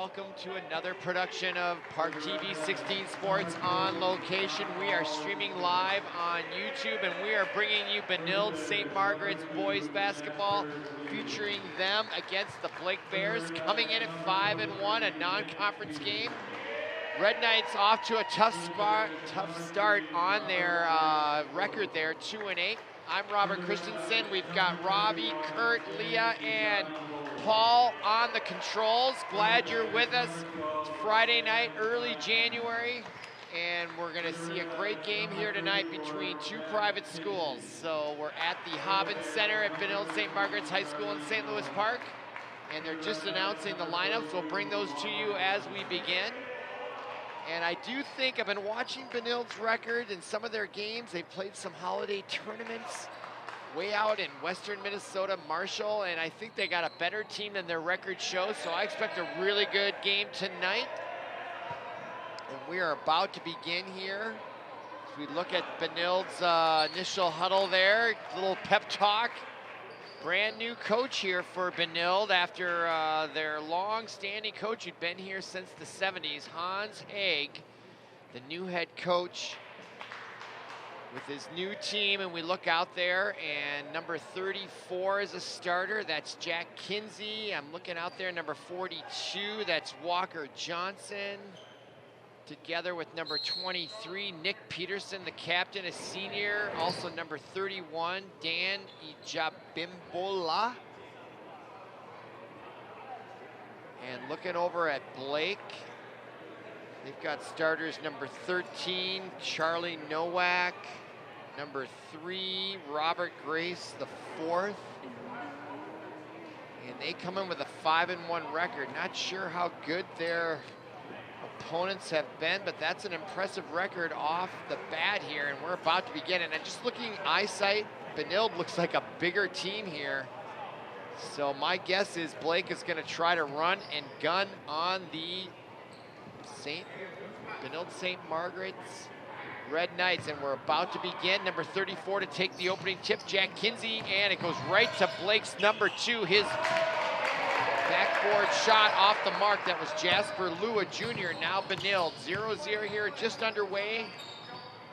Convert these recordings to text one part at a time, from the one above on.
welcome to another production of ParkTV 16 Sports on location. We are streaming live on YouTube, and we are bringing you Benilde-St. Margaret's boys basketball, featuring them against the Blake Bears, coming in at 5-1, a non-conference game. Red Knights off to a tough start on their record there, 2-8. I'm Robert Christensen. We've got Robbie, Kurt, Leah, and Paul on the controls. Glad you're with us. It's Friday night, early January, and we're gonna see a great game here tonight between two private schools. So we're at the Hobbins Center at Benilde-St. Margaret's High School in St. Louis Park, and they're just announcing the lineups. We'll bring those to you as we begin. And I do think, I've been watching Benilde's record in some of their games. They've played some holiday tournaments way out in western Minnesota, Marshall, and I think they got a better team than their record shows, so I expect a really good game tonight. And we are about to begin here. As we look at Benilde's initial huddle there, little pep talk. Brand new coach here for Benilde after their long-standing coach who'd been here since the 70s, Hans Haag, the new head coach with his new team. And we look out there, and number 34 is a starter. That's Jack Kinsey. I'm looking out there, number 42, that's Walker Johnson, together with number 23, Nick Peterson, the captain, a senior. Also number 31, Dan Ijabimbola. And looking over at Blake, they've got starters number 13, Charlie Nowak, number 3, Robert Grace, the 4th. And they come in with a 5-1 record. Not sure how good their opponents have been, but that's an impressive record off the bat here, and we're about to begin. And just looking eyesight, Benilde looks like a bigger team here. So my guess is Blake is going to try to run and gun on the Benilde-St. Margaret's Red Knights, and we're about to begin. Number 34 to take the opening tip, Jack Kinsey, and it goes right to Blake's number 2, his backboard shot off the mark. That was Jasper Lua Jr. Now Benilde 0-0 here, just underway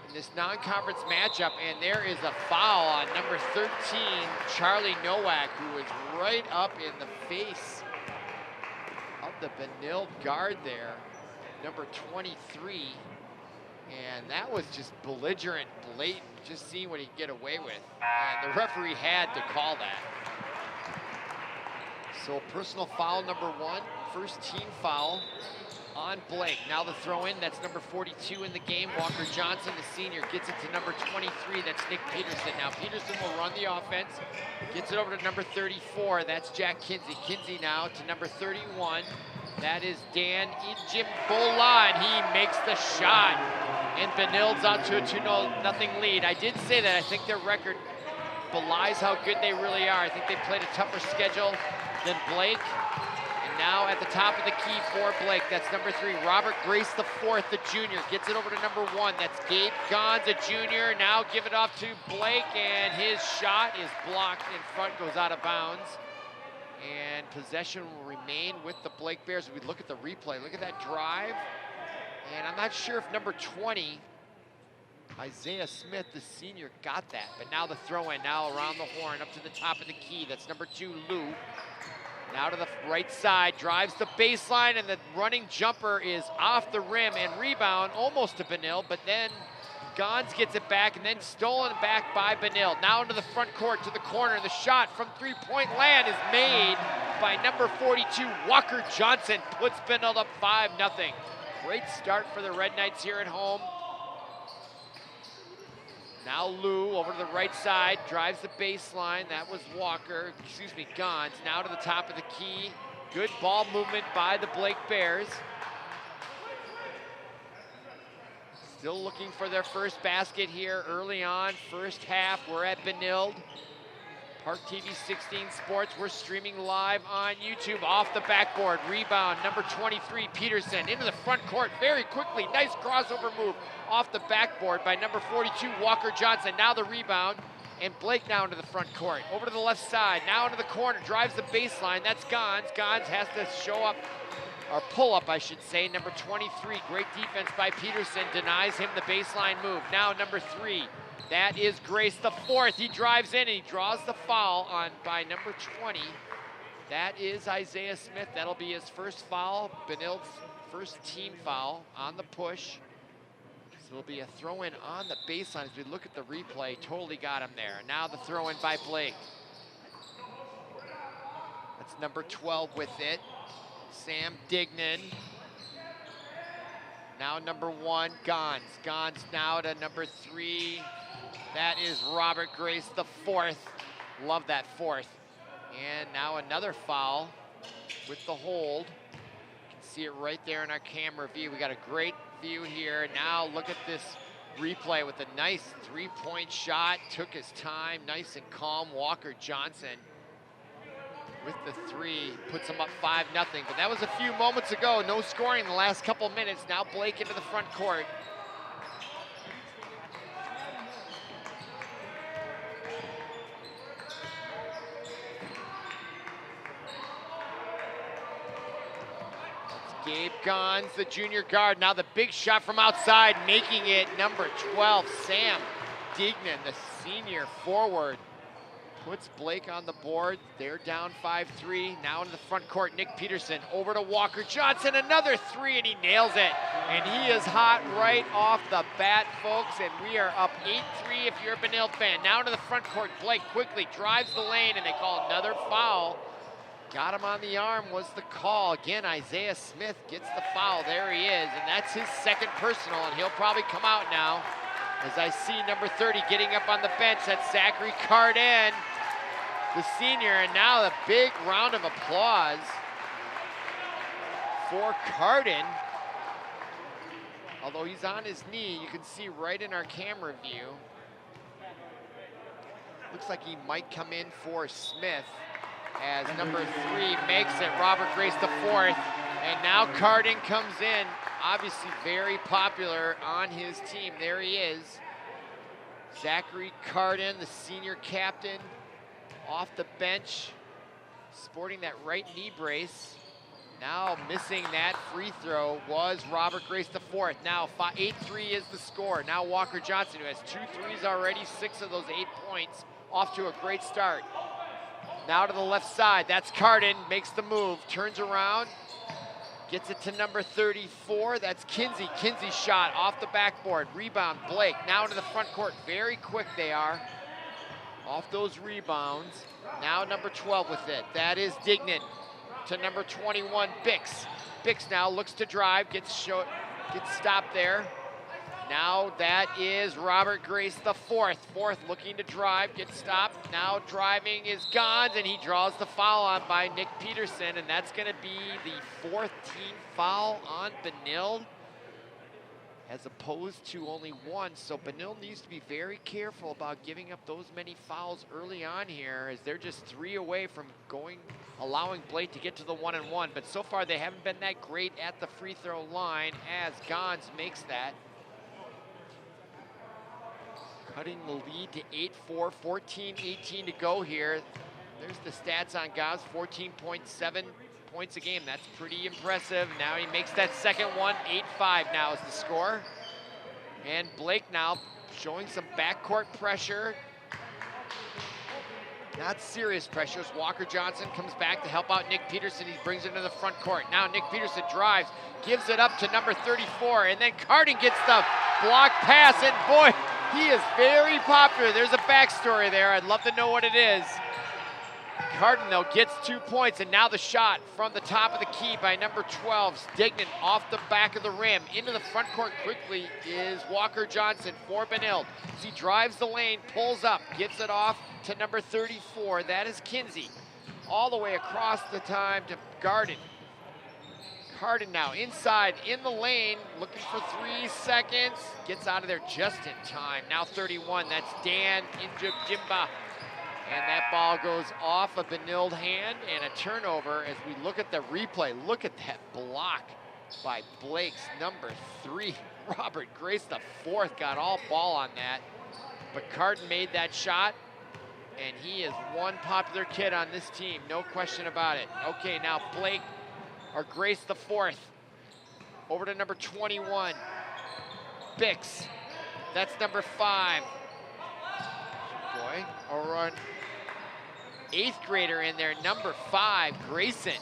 in this non-conference matchup, and there is a foul on number 13, Charlie Nowak, who is right up in the face of the Benilde guard there, number 23, and that was just belligerent, blatant, just seeing what he could get away with, and the referee had to call that. So personal foul number 1, first team foul on Blake. Now the throw in, that's number 42 in the game. Walker Johnson, the senior, gets it to number 23, that's Nick Peterson. Now Peterson will run the offense, gets it over to number 34, that's Jack Kinsey. Kinsey now to number 31, that is Dan Ijimbola, and he makes the shot. And Benilde's out to a 2-0 lead. I did say that I think their record belies how good they really are. I think they played a tougher schedule than Blake. And now at the top of the key for Blake, that's number 3, Robert Grace the 4th, the junior, gets it over to number 1, that's Gabe Gons, a junior. Now give it off to Blake, and his shot is blocked in front, goes out of bounds. And possession will remain with the Blake Bears. If we look at the replay, look at that drive. And I'm not sure if number 20, Isaiah Smith, the senior, got that. But now the throw in, now around the horn, up to the top of the key. That's number 2, Lou. Now to the right side, drives the baseline, and the running jumper is off the rim, and rebound almost to Benilde, but then Gons gets it back, and then stolen back by Benilde. Now into the front court to the corner. The shot from three-point land is made by number 42, Walker Johnson, puts Benilde up 5-0. Great start for the Red Knights here at home. Now Lou over to the right side, drives the baseline. That was Gons. Now to the top of the key. Good ball movement by the Blake Bears. Still looking for their first basket here early on, first half. We're at Benilde. ParkTV 16 Sports, we're streaming live on YouTube. Off the backboard, rebound, number 23, Peterson, into the front court very quickly. Nice crossover move off the backboard by number 42, Walker Johnson. Now the rebound, and Blake now into the front court. Over to the left side, now into the corner, drives the baseline. That's Gons. Gons has to show up or pull-up, I should say. Number 23, great defense by Peterson, denies him the baseline move. Now number 3, that is Grace the fourth. He drives in and he draws the foul on by number 20. That is Isaiah Smith. That'll be his first foul, Benilde's first team foul on the push. So it'll be a throw-in on the baseline as we look at the replay. Totally got him there. Now the throw-in by Blake. That's number 12 with it. Sam Dignan. Now number 1, Gons. Gons now to number 3. That is Robert Grace the fourth. Love that fourth. And now another foul with the hold. You can see it right there in our camera view. We got a great view here. Now look at this replay with a nice three-point shot. Took his time, nice and calm. Walker Johnson with the 3, puts him up 5-0. But that was a few moments ago. No scoring in the last couple minutes. Now Blake into the front court. Gabe Gons, the junior guard. Now the big shot from outside, making it number 12, Sam Dignan, the senior forward. Puts Blake on the board. They're down 5-3. Now in the front court, Nick Peterson over to Walker Johnson. Another 3, and he nails it. And he is hot right off the bat, folks. And we are up 8-3 if you're a Benilde fan. Now to the front court, Blake quickly drives the lane, and they call another foul. Got him on the arm was the call. Again, Isaiah Smith gets the foul. There he is, and that's his second personal, and he'll probably come out now. As I see number 30 getting up on the bench, that's Zachary Carden, the senior, and now the big round of applause for Carden. Although he's on his knee, you can see right in our camera view. Looks like he might come in for Smith as number 3 makes it, Robert Grace the fourth. And now Carden comes in, obviously very popular on his team. There he is. Zachary Carden, the senior captain, off the bench, sporting that right knee brace. Now missing that free throw was Robert Grace the fourth. Now 8-3 is the score. Now Walker Johnson, who has 2 threes already, 6 of those 8 points, off to a great start. Now to the left side, that's Carden, makes the move, turns around, gets it to number 34, that's Kinsey. Kinsey's shot off the backboard, rebound, Blake. Now into the front court, very quick they are, off those rebounds. Now number 12 with it, that is Dignan. To number 21, Bix. Bix now looks to drive, gets stopped there. Now that is Robert Grace the fourth. Fourth looking to drive, gets stopped. Now driving is Gons, and he draws the foul on by Nick Peterson, and that's gonna be the 4th team foul on Benilde, as opposed to only 1. So Benilde needs to be very careful about giving up those many fouls early on here, as they're just 3 away from allowing Blake to get to the 1-and-1. But so far they haven't been that great at the free throw line, as Gons makes that. Cutting the lead to 8-4, 14-18 to go here. There's the stats on Gons, 14.7 points a game. That's pretty impressive. Now he makes that second one, 8-5 now is the score. And Blake now showing some backcourt pressure. Not serious pressure as Walker Johnson comes back to help out Nick Peterson. He brings it into the front court. Now Nick Peterson drives, gives it up to number 34, and then Carden gets the block pass, and boy, he is very popular. There's a backstory there. I'd love to know what it is. Carden, though, gets 2 points, and now the shot from the top of the key by number 12, Dignan, off the back of the rim. Into the front court quickly is Walker Johnson for Benilde. As he drives the lane, pulls up, gets it off to number 34. That is Kinsey. All the way across the time to Carden. Carden now inside in the lane, looking for 3 seconds. Gets out of there just in time. Now 31, that's Dan Injimba. And that ball goes off a Benilde hand, and a turnover as we look at the replay. Look at that block by Blake's number 3. Robert Grace the fourth got all ball on that. But Carden made that shot, and he is one popular kid on this team, no question about it. Okay, now Blake or Grace the fourth. Over to number 21, Bix. That's number 5. Boy, or an 8th grader in there, number 5, Grayson.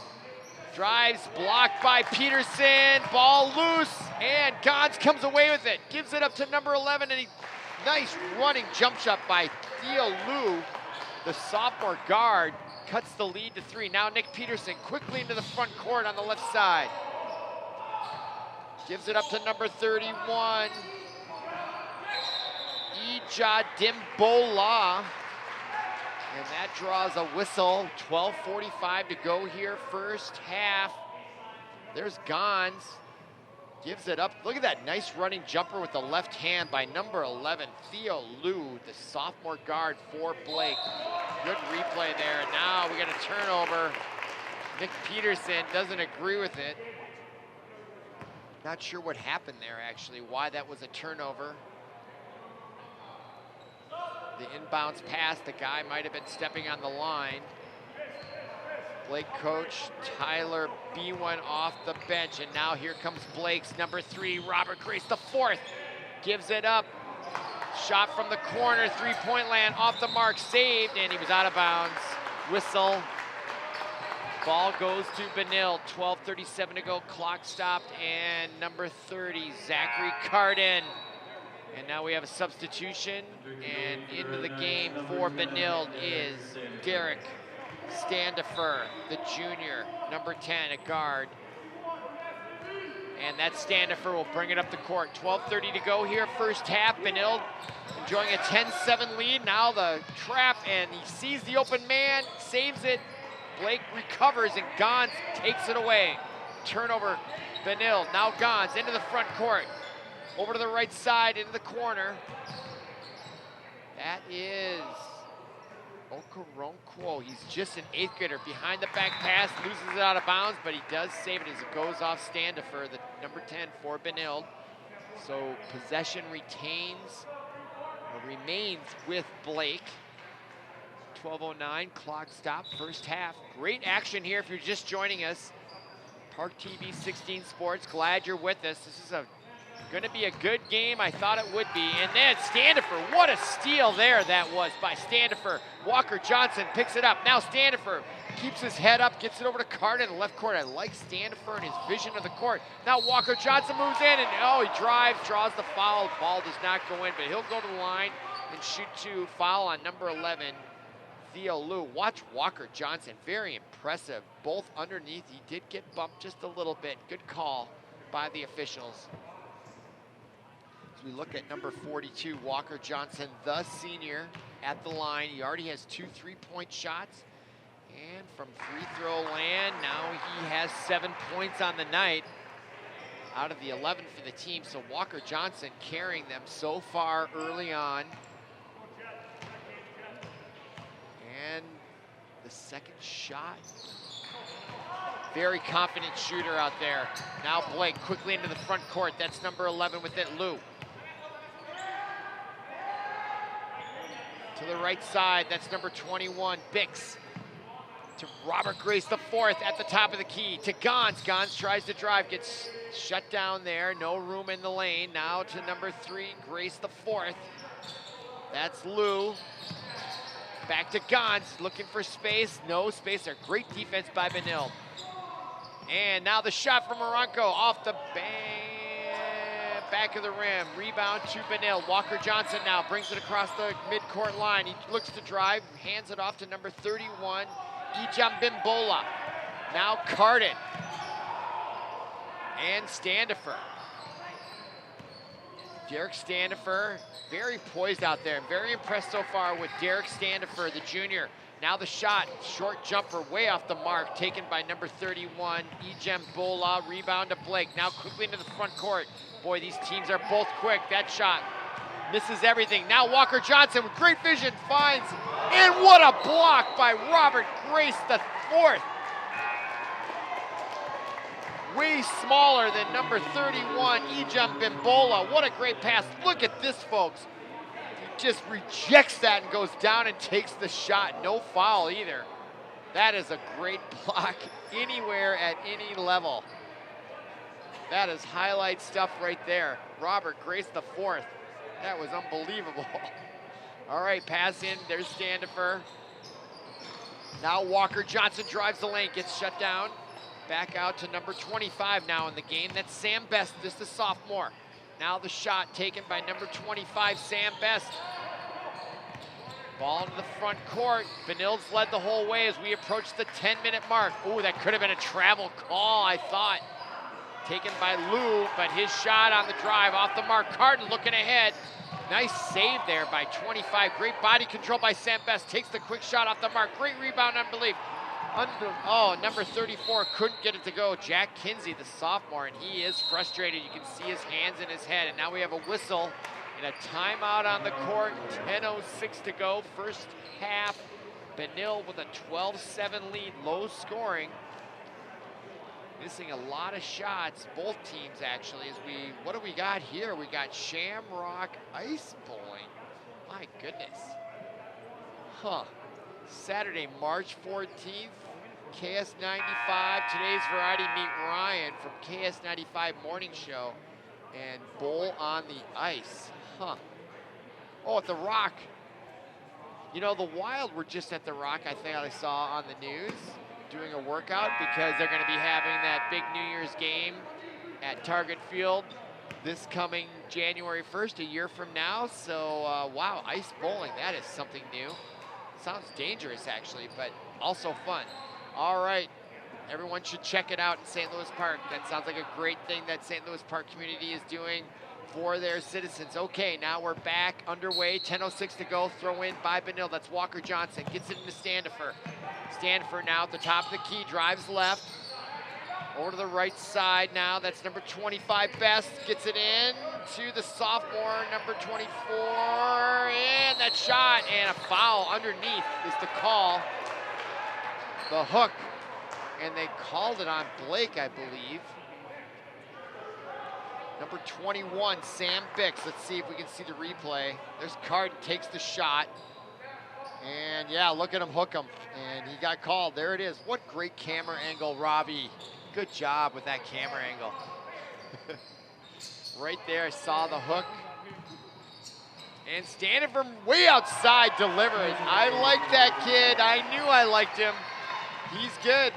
Drives, blocked by Peterson, ball loose, and Gons comes away with it. Gives it up to number 11, and nice running jump shot by Theo Liu, the sophomore guard, cuts the lead to 3. Now Nick Peterson quickly into the front court on the left side. Gives it up to number 31, Ija Dimbola. And that draws a whistle. 12:45 to go here, first half. There's Gons. Gives it up. Look at that nice running jumper with the left hand by number 11, Theo Liu, the sophomore guard for Blake. Good replay there. And now we got a turnover. Nick Peterson doesn't agree with it. Not sure what happened there, actually, why that was a turnover. The inbounds pass, the guy might have been stepping on the line. Blake coach Tyler B1 off the bench, and now here comes Blake's number 3, Robert Grace the fourth. Gives it up. Shot from the corner, 3-point land, off the mark, saved, and he was out of bounds. Whistle. Ball goes to Benilde, 12:37 to go, clock stopped, and number 30, Zachary Cardin. And now we have a substitution, and into the game for Benilde is Derek Standifer, the junior, number 10, a guard. And that Standifer will bring it up the court. 12:30 to go here, first half. Benilde enjoying a 10-7 lead. Now the trap, and he sees the open man, saves it. Blake recovers, and Gons takes it away. Turnover, Benilde. Now Gons into the front court. Over to the right side, into the corner. That is Okoronkwo. He's just an 8th grader. Behind the back pass, loses it out of bounds, but he does save it as it goes off Standifer, the number 10 for Benilde. So possession remains with Blake. 12:09, clock stop, first half. Great action here if you're just joining us. ParkTV 16 Sports, glad you're with us. This is gonna be a good game. I thought it would be. And then Standifer, what a steal there that was by Standifer. Walker Johnson picks it up. Now Standifer keeps his head up, gets it over to Carter in the left court. I like Standifer and his vision of the court. Now Walker Johnson moves in, and he drives, draws the foul. Ball does not go in, but he'll go to the line and shoot 2. Foul on number 11, Theo Liu. Watch Walker Johnson, very impressive. Both underneath, he did get bumped just a little bit. Good call by the officials. As we look at number 42, Walker Johnson, the senior, at the line. He already has 2 3-point shots. And from free throw land, now he has 7 points on the night out of the 11 for the team. So Walker Johnson carrying them so far early on. And the second shot. Very confident shooter out there. Now Blake quickly into the front court. That's number 11 with it, Liu. To the right side, that's number 21, Bix. To Robert Grace the fourth at the top of the key. To Gons. Gons tries to drive, gets shut down there. No room in the lane. Now to number 3, Grace the fourth. That's Liu. Back to Gons, looking for space. No space there. Great defense by Benilde. And now the shot from Moronco off the back of the rim. Rebound to Benilde. Walker Johnson now brings it across the midcourt line. He looks to drive, hands it off to number 31, Ija Dimbola. Now Cardin. And Standifer. Derek Standifer, very poised out there. Very impressed so far with Derek Standifer, the junior. Now the shot, short jumper, way off the mark, taken by number 31, Ija Dimbola. Rebound to Blake. Now quickly into the front court. Boy, these teams are both quick. That shot misses everything. Now Walker Johnson with great vision finds, and what a block by Robert Grace the fourth. Way smaller than number 31, Ija Dimbola. What a great pass. Look at this, folks. He just rejects that and goes down and takes the shot. No foul either. That is a great block anywhere at any level. That is highlight stuff right there. Robert Grace the fourth. That was unbelievable. All right, pass in, there's Standifer. Now Walker Johnson drives the lane, gets shut down. Back out to number 25 now in the game. That's Sam Best, just a sophomore. Now the shot taken by number 25, Sam Best. Ball into the front court. Benilde's led the whole way as we approach the 10-minute mark. Ooh, that could have been a travel call, I thought. Taken by Lou, but his shot on the drive off the mark. Carden looking ahead. Nice save there by 25. Great body control by Sam Best. Takes the quick shot off the mark. Great rebound, unbelief. Oh, number 34 couldn't get it to go. Jack Kinsey, the sophomore, and he is frustrated. You can see his hands in his head. And now we have a whistle and a timeout on the court. 10:06 to go. First half. Benilde with a 12-7 lead. Low scoring. Missing a lot of shots, both teams actually, as what do we got here? We got Shamrock Ice Bowling. My goodness. Huh. Saturday, March 14th, KS95. Today's Variety Meet Ryan from KS95 Morning Show. And Bowl on the Ice. Huh. Oh, at the Rock. You know, the Wild were just at the Rock, I think I saw on the news, doing a workout because they're going to be having that big New Year's game at Target Field this coming January 1st, a year from now. So, wow, ice bowling, that is something new. Sounds dangerous, actually, but also fun. All right, everyone should check it out in St. Louis Park. That sounds like a great thing that St. Louis Park community is doing for their citizens. Okay, now we're back underway. 10:06 to go. Throw in by Benilde. That's Walker Johnson. Gets it into Standifer. Standifer now at the top of the key. Drives left. Over to the right side now. That's number 25, Best. Gets it in to the sophomore, number 24. And that shot. And a foul underneath is the call. The hook. And they called it on Blake, I believe. Number 21, Sam Bix. Let's see if we can see the replay. There's Carden, takes the shot. And yeah, look at him hook him. And he got called. There it is. What great camera angle, Robbie. Good job with that camera angle. Right there, I saw the hook. And standing from way outside delivers. I like that kid. I knew I liked him. He's good.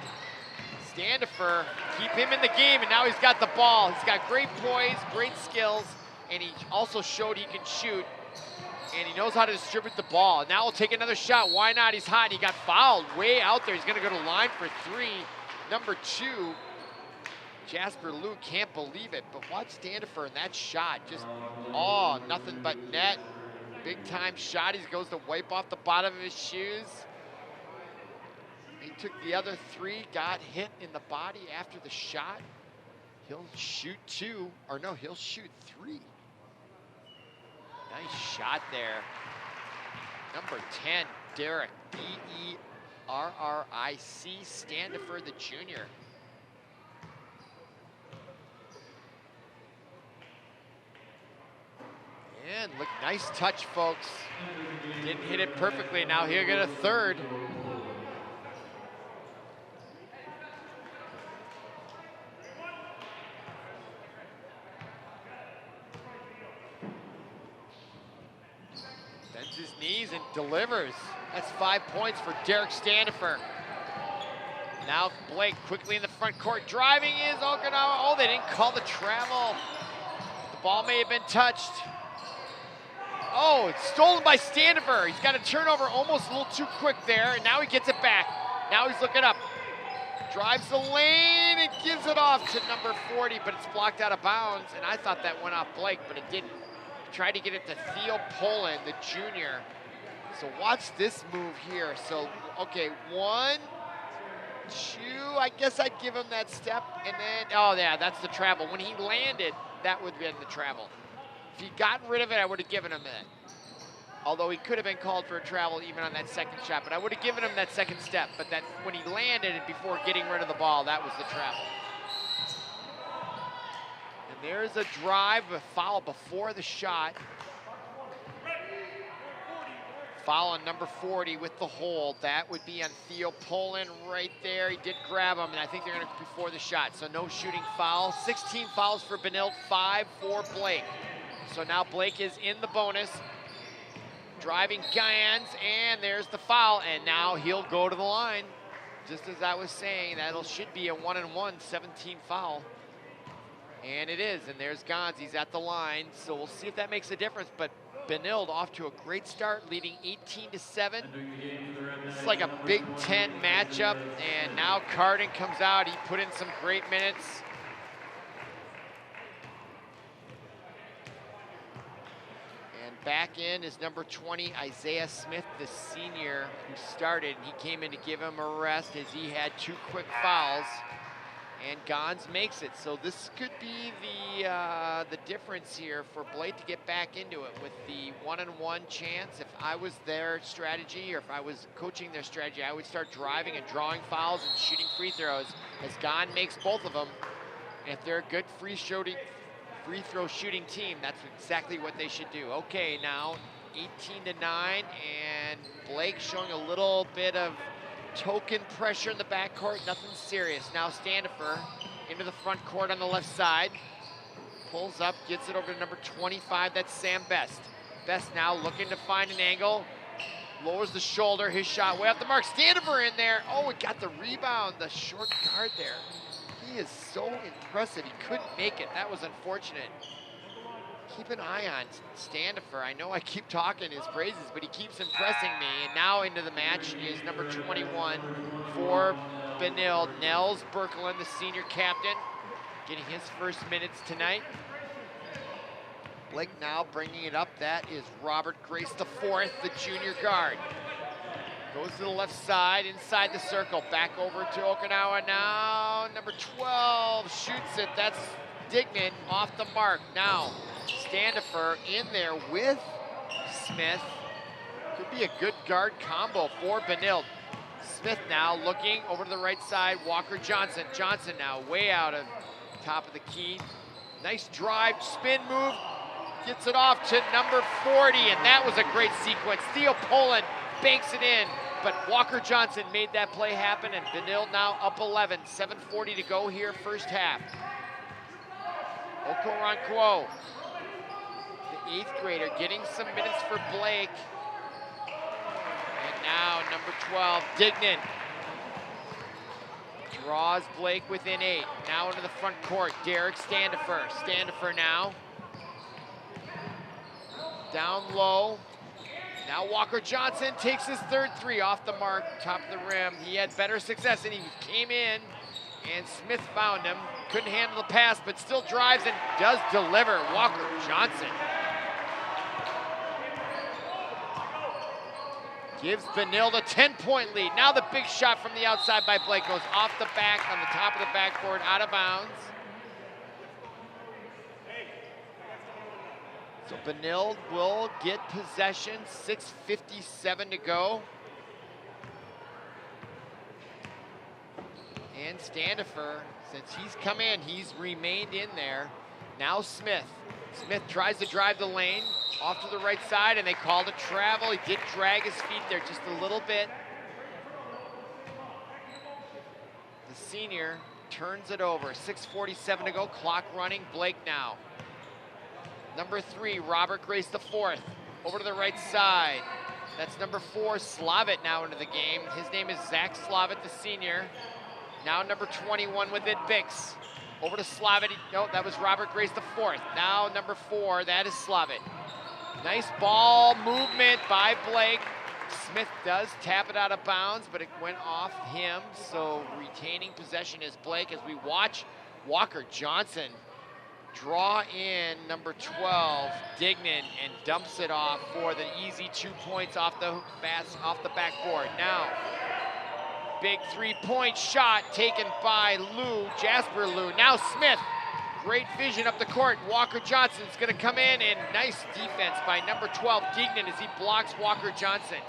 Standifer, keep him in the game, and now he's got the ball. He's got great poise, great skills, and he also showed he can shoot, and he knows how to distribute the ball. Now he'll take another shot. Why not? He's hot, and he got fouled way out there. He's gonna go to line for three. Number 2, Jasper Lou can't believe it, but watch Standifer in that shot. Just, oh, nothing but net. Big time shot. He goes to wipe off the bottom of his shoes. He took the other 3, got hit in the body after the shot. He'll shoot 2, or no, he'll shoot 3. Nice shot there. Number 10, Derrick, Derric, Standifer, the junior. And look, nice touch, folks. Didn't hit it perfectly. Now he'll get a third. Bends his knees and delivers. That's 5 points for Derrick Standifer. Now Blake quickly in the front court. Driving is Okinawa. Oh, they didn't call the travel. The ball may have been touched. Oh, it's stolen by Standifer. He's got a turnover almost a little too quick there, and now he gets it back. Now he's looking up. Drives the lane and gives it off to number 40, but it's blocked out of bounds, and I thought that went off Blake, but it didn't. Tried to get it to Theo Poland, the junior. So watch this move here. So, okay, 1, 2, I guess I'd give him that step, and then, oh yeah, that's the travel. When he landed, that would have been the travel. If he'd gotten rid of it, I would have given him that. Although he could have been called for a travel even on that second shot, but I would have given him that second step. But that when he landed and before getting rid of the ball, that was the travel. And there's a drive, a foul before the shot. Foul on number 40 with the hold. That would be on Theo Poland right there. He did grab him, and I think they're going to before the shot. So no shooting foul. 16 fouls for Benilde, 5 for Blake. So now Blake is in the bonus. Driving Gans, and there's the foul, and now he'll go to the line. Just as I was saying, that'll should be a 1-and-1, 17 foul. And it is, and there's Gans, he's at the line. So we'll see if that makes a difference, but Benilde off to a great start, leading 18-7. It's like a Big Ten matchup, and now Carden comes out. He put in some great minutes. And back in is number 20, Isaiah Smith, the senior who started. He came in to give him a rest as he had 2 quick fouls. And Gans makes it, so this could be the difference here for Blake to get back into it with the 1-and-1 chance. If I was their strategy, or if I was coaching their strategy, I would start driving and drawing fouls and shooting free throws as Gans makes both of them. And if they're a good free throw shooting team, that's exactly what they should do. Okay, now 18-9, and Blake showing a little bit of token pressure in the backcourt, nothing serious. Now Standifer into the front court on the left side. Pulls up, gets it over to number 25, that's Sam Best. Best now looking to find an angle. Lowers the shoulder, his shot way off the mark. Standifer in there. Oh, it got the rebound, the short guard there. He is so impressive, he couldn't make it. That was unfortunate. Keep an eye on Standifer. I know I keep talking his praises, but he keeps impressing me. And now into the match is number 21 for Benilde, Nels Berkelin, the senior captain, getting his first minutes tonight. Blake now bringing it up. That is Robert Grace IV, the junior guard. Goes to the left side, inside the circle, back over to Okinawa now. Number 12 shoots it. That's Dignan off the mark. Now Standifer in there with Smith. Could be a good guard combo for Benilde. Smith now looking over to the right side. Walker Johnson. Johnson now way out of top of the key. Nice drive, spin move. Gets it off to number 40, and that was a great sequence. Theo Poland banks it in, but Walker Johnson made that play happen, and Benilde now up 11. 7:40 to go here, first half. Okoronkwo, the 8th grader, getting some minutes for Blake. And now number 12, Dignan. Draws Blake within 8. Now into the front court, Derek Standifer. Standifer now. Down low. Now Walker Johnson takes his 3rd three off the mark, top of the rim. He had better success, and he came in, and Smith found him. Couldn't handle the pass, but still drives and does deliver. Walker Johnson gives Benilde a 10-point lead. Now the big shot from the outside by Blake goes off the back on the top of the backboard, out of bounds. So Benilde will get possession, 6:57 to go. And Standifer, since he's come in, he's remained in there. Now Smith. Smith tries to drive the lane, off to the right side, and they called a travel. He did drag his feet there just a little bit. The senior turns it over, 6:47 to go, clock running. Blake now. Number 3, Robert Grace IV, over to the right side. That's number 4, Slavitt now into the game. His name is Zach Slavitt, the senior. Now number 21 with it, Bix. Over to Slavitt. No, that was Robert Grace IV. Now number 4, that is Slavitt. Nice ball movement by Blake. Smith does tap it out of bounds, but it went off him. So retaining possession is Blake as we watch Walker Johnson draw in number 12, Dignan, and dumps it off for the easy 2 points off the backboard. Now, big 3-point shot taken by Jasper Lou. Now Smith, great vision up the court. Walker Johnson's gonna come in, and nice defense by number 12, Dignan, as he blocks Walker Johnson.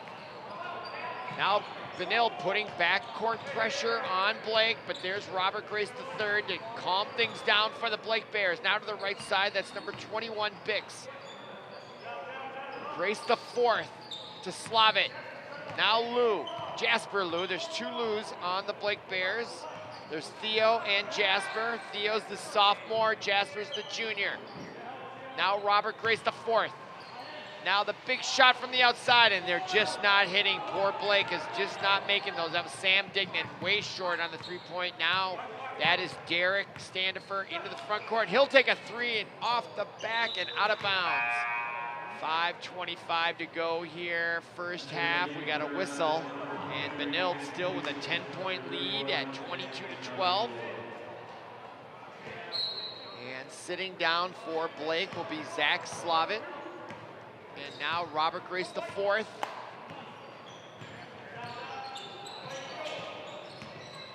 Now Benilde putting backcourt pressure on Blake, but there's Robert Grace III to calm things down for the Blake Bears. Now to the right side, that's number 21, Bix. Grace IV to Slavitt. Now Lou, Jasper Lou. There's two Lou's on the Blake Bears. There's Theo and Jasper. Theo's the sophomore, Jasper's the junior. Now Robert Grace the fourth. Now the big shot from the outside, and they're just not hitting. Poor Blake is just not making those. That was Sam Dignan, way short on the three-point. Now that is Derek Standifer into the front court. He'll take a three and off the back and out of bounds. 5:25 to go here, first half. We got a whistle, and Benilde still with a 10-point lead at 22-12. And sitting down for Blake will be Zach Slavitt. And now Robert Grace the fourth.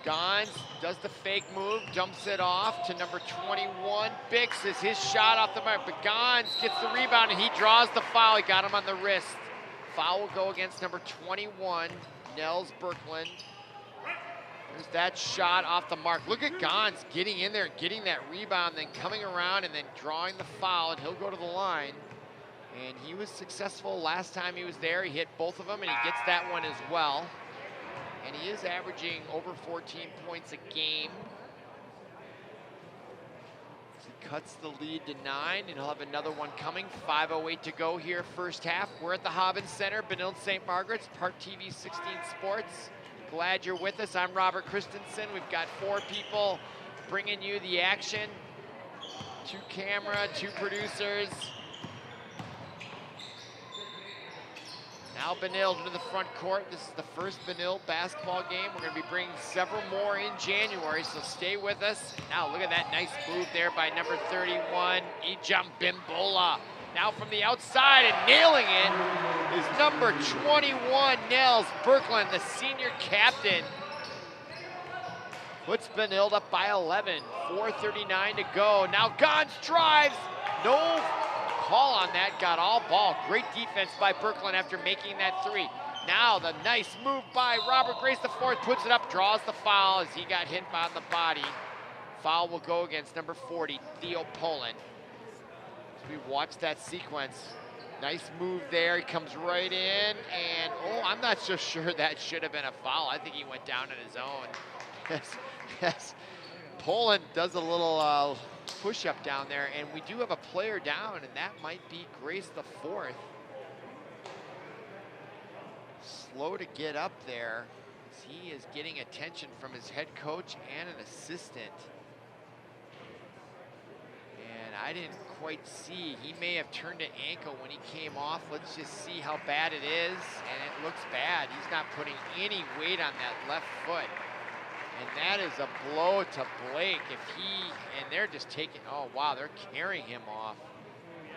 Gons does the fake move, dumps it off to number 21. Bix is his shot off the mark, but Gons gets the rebound and he draws the foul. He got him on the wrist. Foul will go against number 21, Nels Birkland. There's that shot off the mark. Look at Gons getting in there, getting that rebound, then coming around and then drawing the foul, and he'll go to the line. And he was successful last time he was there. He hit both of them, and he gets that one as well. And he is averaging over 14 points a game. So he cuts the lead to 9, and he'll have another one coming. 5:08 to go here, first half. We're at the Hobbins Center, Benilde-St. Margaret's, ParkTV 16 Sports. Glad you're with us. I'm Robert Christensen. We've got 4 people bringing you the action. 2 camera, 2 producers. Now Benilde into the front court. This is the first Benilde basketball game. We're going to be bringing several more in January, so stay with us. Now look at that nice move there by number 31, Ijam Bimbola. Now from the outside and nailing it is number 21, Nels Birkland, the senior captain. Puts Benilde up by 11, 4:39 to go. Now Gons drives, no call on that, got all ball. Great defense by Birkland after making that three. Now the nice move by Robert Grace the fourth, puts it up, draws the foul as he got hit on the body. Foul will go against number 40, Theo Poland. As we watch that sequence, nice move there. He comes right in, and oh, I'm not so sure that should have been a foul. I think he went down on his own. Yes. Poland does a little push-up down there, and we do have a player down, and that might be Grace the fourth. Slow to get up there, as he is getting attention from his head coach and an assistant. And I didn't quite see, he may have turned an ankle when he came off. Let's just see how bad it is, and it looks bad. He's not putting any weight on that left foot. And that is a blow to Blake. And they're just taking, oh wow, they're carrying him off.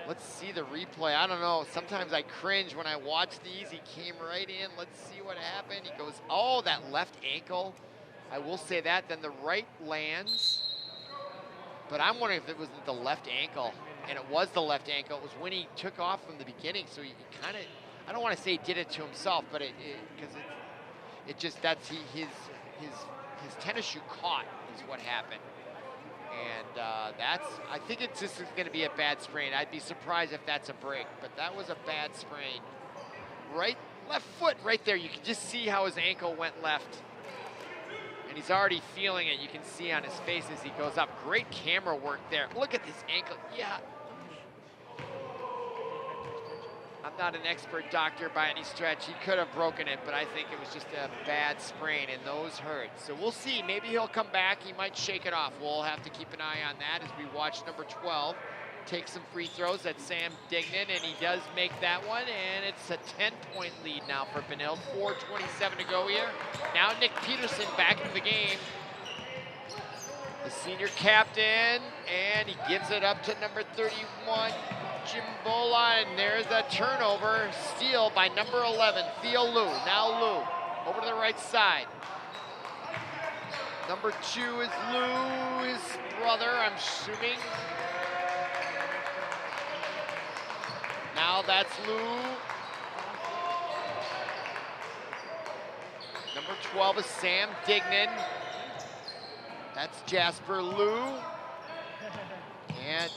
Let's see the replay. I don't know, sometimes I cringe when I watch these. He came right in, let's see what happened. He goes, oh, that left ankle. I will say that, then the right lands. But I'm wondering if it wasn't the left ankle, and it was the left ankle. It was when he took off from the beginning, so he kind of, I don't want to say he did it to himself, but because it just, that's his tennis shoe caught is what happened. And I think it's just going to be a bad sprain. I'd be surprised if that's a break, but that was a bad sprain. Left foot right there. You can just see how his ankle went left. And he's already feeling it. You can see on his face as he goes up. Great camera work there. Look at this ankle. Yeah. I'm not an expert doctor by any stretch. He could have broken it, but I think it was just a bad sprain, and those hurt. So we'll see. Maybe he'll come back. He might shake it off. We'll have to keep an eye on that as we watch number 12 take some free throws. That's Sam Dignan, and he does make that one, and it's a 10-point lead now for Benilde. 4:27 to go here. Now Nick Peterson back into the game. The senior captain, and he gives it up to number 31, Jimbola, and there's a turnover. Steal by number 11, Theo Lou. Now Lou, over to the right side. Number 2 is Lou, his brother, I'm assuming. Now that's Lou. Number 12 is Sam Dignan. That's Jasper Lou. And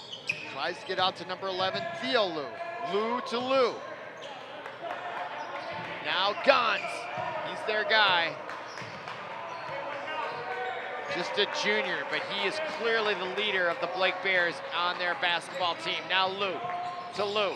tries to get out to number 11, Theo Lou. Lou to Lou. Now Gons, he's their guy. Just a junior, but he is clearly the leader of the Blake Bears on their basketball team. Now Lou to Lou.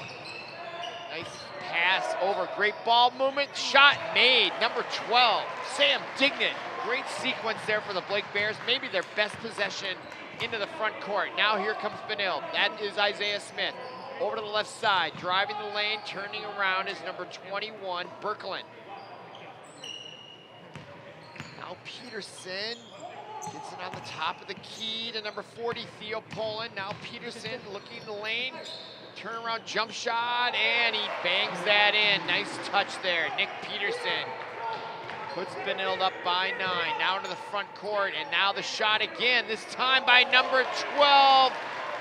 Nice pass over, great ball movement, shot made. Number 12, Sam Dignan. Great sequence there for the Blake Bears, maybe their best possession into the front court. Now here comes Benilde, that is Isaiah Smith. Over to the left side, driving the lane, turning around is number 21, Birkeland. Now Peterson gets it on the top of the key to number 40, Theo Poland. Now Peterson looking in the lane, turnaround jump shot, and he bangs that in. Nice touch there, Nick Peterson. Puts Benilde up by 9, now to the front court, and now the shot again, this time by number 12,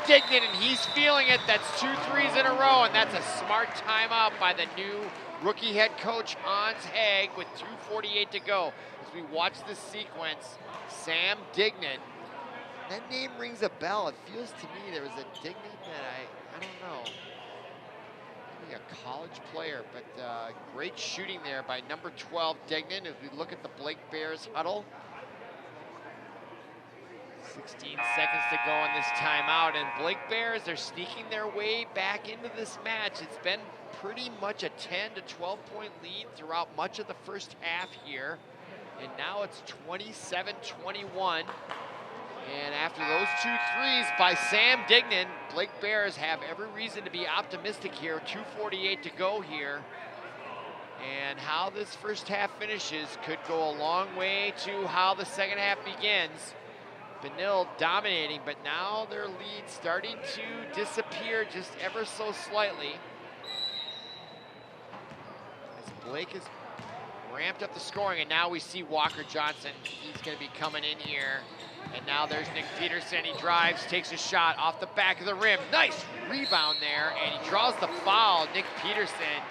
Dignan, and he's feeling it. That's 2 threes in a row, and that's a smart timeout by the new rookie head coach, Hans Haag, with 2:48 to go. As we watch this sequence, Sam Dignan, that name rings a bell. It feels to me there was a Dignan that I don't know. Maybe a college player, but great shooting there by number 12, Dignan, as we look at the Blake Bears huddle. 16 seconds to go in this timeout, and Blake Bears are sneaking their way back into this match. It's been pretty much a 10 to 12 point lead throughout much of the first half here, and now it's 27-21. And after those 2 threes by Sam Dignan, Blake Bears have every reason to be optimistic here. 2:48 to go here. And how this first half finishes could go a long way to how the second half begins. Benilde dominating, but now their lead starting to disappear just ever so slightly. As Blake has ramped up the scoring, and now we see Walker Johnson. He's going to be coming in here. And now there's Nick Peterson. He drives, takes a shot off the back of the rim. Nice rebound there, and he draws the foul. Nick Peterson,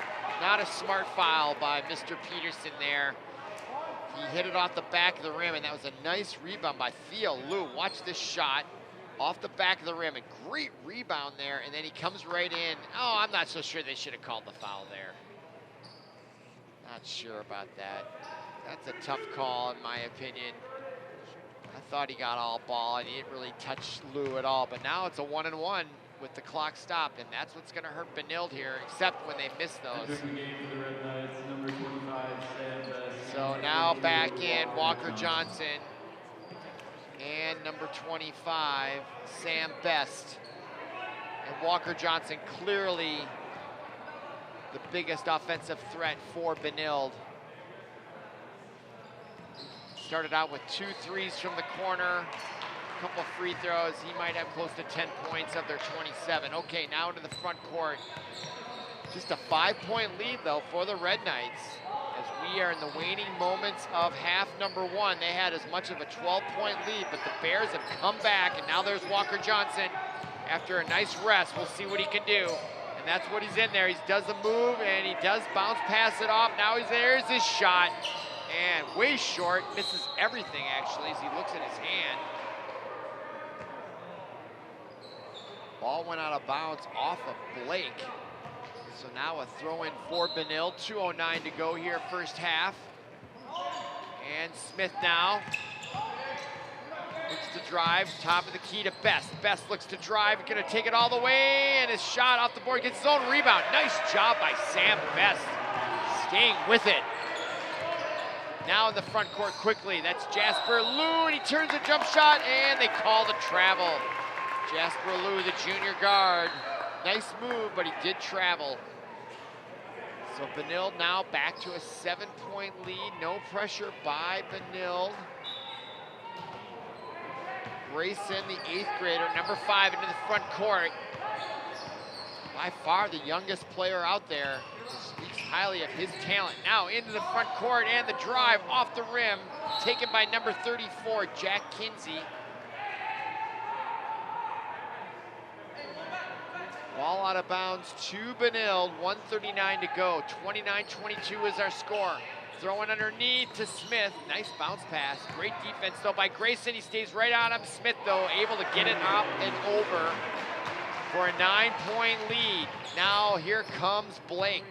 not a smart foul by Mr. Peterson there. He hit it off the back of the rim, and that was a nice rebound by Theo Lou. Watch this shot off the back of the rim. A great rebound there, and then he comes right in. Oh, I'm not so sure they should have called the foul there. Not sure about that. That's a tough call, in my opinion. I thought he got all ball, and he didn't really touch Lou at all. But now it's a 1-and-1 with the clock stopped, and that's what's going to hurt Benilde here, except when they miss those. So now back in Walker Johnson and number 25, Sam Best. And Walker Johnson clearly the biggest offensive threat for Benilde. Started out with 2 threes from the corner, a couple free throws. He might have close to 10 points of their 27. Okay, now into the front court. Just a 5-point lead, though, for the Red Knights. As we are in the waning moments of half number 1. They had as much of a 12-point lead, but the Bears have come back, and now there's Walker Johnson. After a nice rest, we'll see what he can do. And that's what he's in there. He does the move, and he does bounce pass it off. Now there's his shot. And way short, misses everything actually as he looks at his hand. Ball went out of bounds off of Blake. So now a throw in for Benilde, 2:09 to go here, first half. And Smith now looks to drive, top of the key to Best. Best looks to drive, gonna take it all the way, and his shot off the board, gets his own rebound. Nice job by Sam Best, staying with it. Now in the front court quickly, that's Jasper Lou, and he turns a jump shot, and they call the travel. Jasper Lou, the junior guard. Nice move, but he did travel. So Benilde now back to a 7-point lead. No pressure by Benilde. Grayson, the 8th grader, number 5 into the front court. By far the youngest player out there. Speaks highly of his talent. Now into the front court, and the drive off the rim, taken by number 34, Jack Kinsey. Ball out of bounds to Benilde, 1:39 to go. 29-22 is our score. Throwing underneath to Smith. Nice bounce pass. Great defense though by Grayson. He stays right on him. Smith though able to get it up and over for a 9-point lead. Now here comes Blake.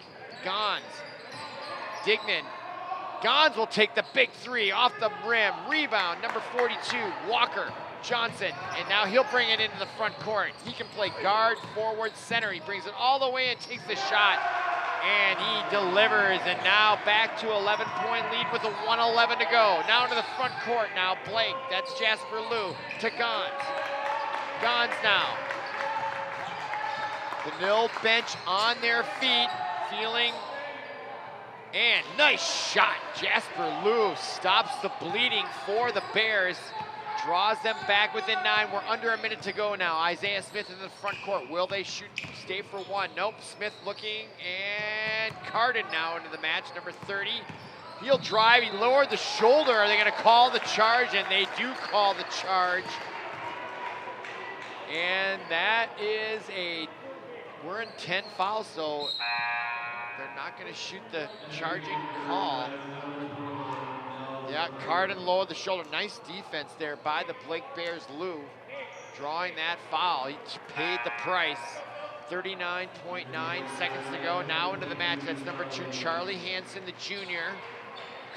Gons Dignan. Gons will take the big three off the rim. Rebound, number 42, Walker Johnson. And now he'll bring it into the front court. He can play guard, forward, center. He brings it all the way and takes the shot. And he delivers. And now back to 11-point lead with a 1:11 to go. Now into the front court now. Blake, that's Jasper Lou to Gons. Gons now. Benilde bench on their feet, feeling. And nice shot. Jasper Lou stops the bleeding for the Bears. Draws them back within 9. We're under a minute to go now. Isaiah Smith in the front court. Will they shoot, stay for one? Nope. Smith looking, and Carden now into the match, number 30. He'll drive, he lowered the shoulder. Are they gonna call the charge? And they do call the charge. And that is we're in 10 fouls, so they're not gonna shoot the charging call. Yeah, Carden lowered the shoulder. Nice defense there by the Blake Bears. Lou drawing that foul. He paid the price. 39.9 seconds to go. Now into the match. That's number 2, Charlie Hansen, the junior.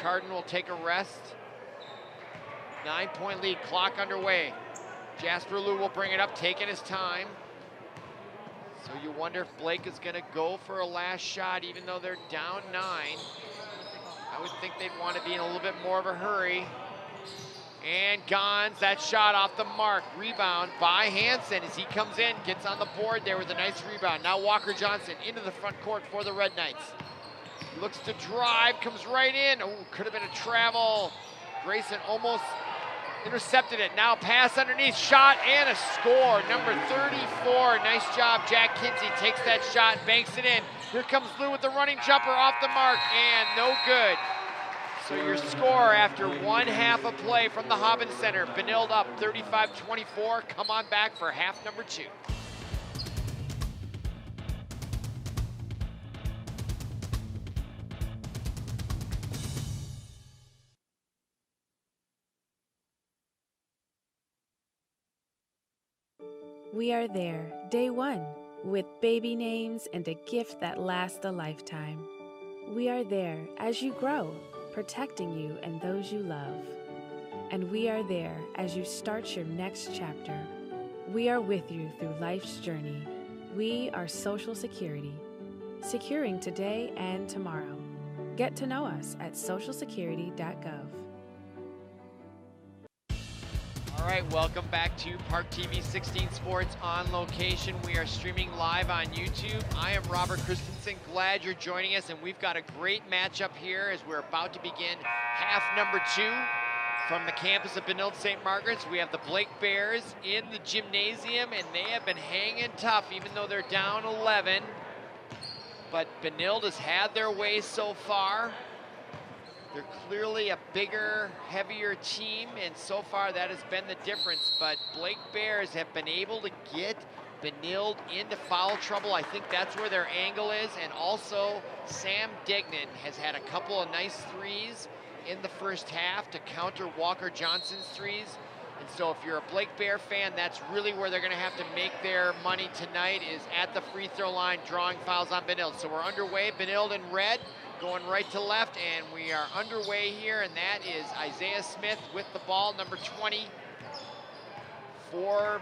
Carden will take a rest. 9-point lead, clock underway. Jasper Lou will bring it up, taking his time. So you wonder if Blake is gonna go for a last shot, even though they're down 9. I would think they'd want to be in a little bit more of a hurry. And Gons, that shot off the mark. Rebound by Hansen as he comes in, gets on the board there with a nice rebound. Now Walker Johnson into the front court for the Red Knights. He looks to drive, comes right in. Oh, could have been a travel. Grayson almost intercepted it. Now pass underneath, shot and a score. Number 34, nice job. Jack Kinsey takes that shot, banks it in. Here comes Lou with the running jumper off the mark, and no good. So your score after 1/2 of play from the Hobbins Center. Benilde up 35-24. Come on back for half number 2. We are there, day 1, with baby names and a gift that lasts a lifetime. We are there as you grow, protecting you and those you love. And we are there as you start your next chapter. We are with you through life's journey. We are Social Security, securing today and tomorrow. Get to know us at socialsecurity.gov. All right, welcome back to ParkTV 16 Sports on location. We are streaming live on YouTube. I am Robert Christensen. Glad you're joining us, and we've got a great matchup here as we're about to begin half number 2 from the campus of Benilde-St. Margaret's. We have the Blake Bears in the gymnasium, and they have been hanging tough even though they're down 11. But Benilde has had their way so far. They're clearly a bigger, heavier team, and so far that has been the difference. But Blake Bears have been able to get Benilde into foul trouble. I think that's where their angle is. And also, Sam Dignan has had a couple of nice threes in the first half to counter Walker Johnson's threes. And so if you're a Blake Bear fan, that's really where they're gonna have to make their money tonight, is at the free throw line, drawing fouls on Benilde. So we're underway, Benilde in red, going right to left, and we are underway here, and that is Isaiah Smith with the ball, number 20 for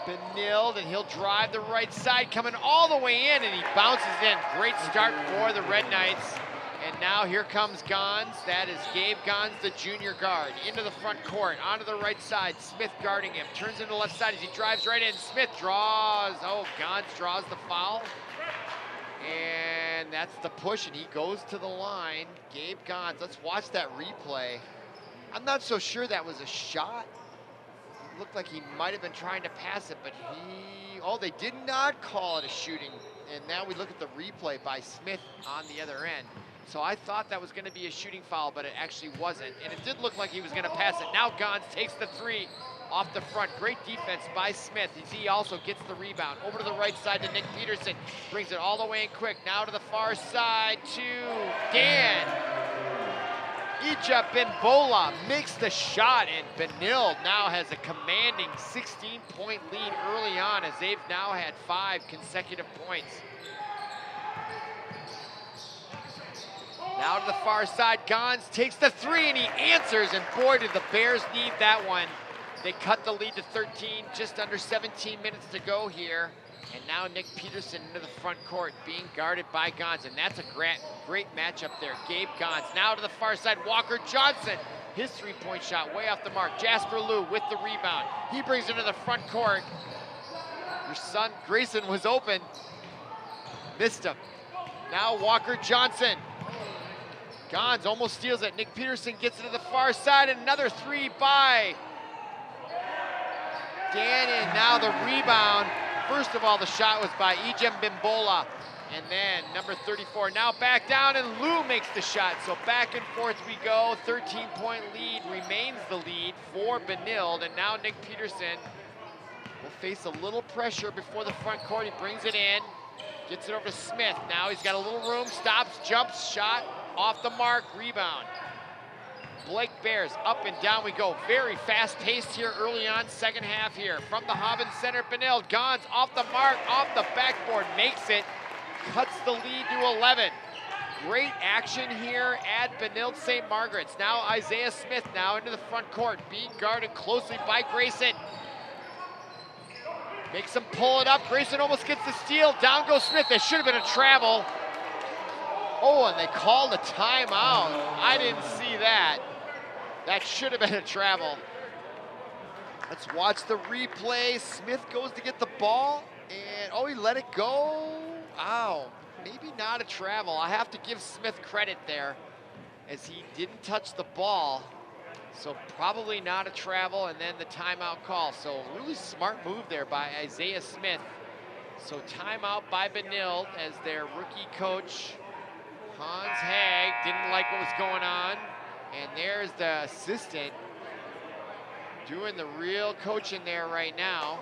Benilde, and he'll drive the right side, coming all the way in, and he bounces in. Great start for the Red Knights. And now here comes Gons. That is Gabe Gons, the junior guard, into the front court, onto the right side. Smith guarding him, turns into the left side as he drives right in. Smith draws, Gons draws the foul. And that's the push, and he goes to the line. Gabe Gons, let's watch that replay. I'm not so sure that was a shot. It looked like he might have been trying to pass it, but they did not call it a shooting. And now we look at the replay by Smith on the other end. So I thought that was gonna be a shooting foul, but it actually wasn't. And it did look like he was gonna pass it. Now Gons takes the three off the front. Great defense by Smith as he also gets the rebound. Over to the right side to Nick Peterson. Brings it all the way in quick. Now to the far side to Dan. Ija Benbola makes the shot, and Benilde now has a commanding 16-point lead early on as they've now had 5 consecutive points. Now to the far side. Gons takes the three and he answers, and boy, did the Bears need that one. They cut the lead to 13, just under 17 minutes to go here. And now Nick Peterson into the front court, being guarded by Gons, and that's a great matchup there. Gabe Gons now to the far side. Walker Johnson, his three-point shot way off the mark. Jasper Liu with the rebound. He brings it to the front court. Your son Grayson was open, missed him. Now Walker Johnson. Gons almost steals it. Nick Peterson gets it to the far side, and another three by Gannon. Now the rebound. First of all, the shot was by Ejem Bimbola. And then number 34 now back down, and Liu makes the shot. So back and forth we go. 13-point lead remains the lead for Benilde. And now Nick Peterson will face a little pressure before the front court. He brings it in, gets it over to Smith. Now he's got a little room, stops, jumps, shot, off the mark, rebound. Blake Bears, up and down we go. Very fast-paced here early on, second half here. From the Hobbins Center, Benilde, Gons off the mark, off the backboard, makes it, cuts the lead to 11. Great action here at Benilde-St. Margaret's. Now Isaiah Smith now into the front court, being guarded closely by Grayson. Makes him pull it up. Grayson almost gets the steal. Down goes Smith. There should have been a travel. Oh, and they called a timeout. I didn't see that. That should have been a travel. Let's watch the replay. Smith goes to get the ball, and oh, he let it go. Ow, maybe not a travel. I have to give Smith credit there, as he didn't touch the ball. So probably not a travel, and then the timeout call. So really smart move there by Isaiah Smith. So timeout by Benilde, as their rookie coach, Hans Hag, didn't like what was going on. And there's the assistant doing the real coaching there right now,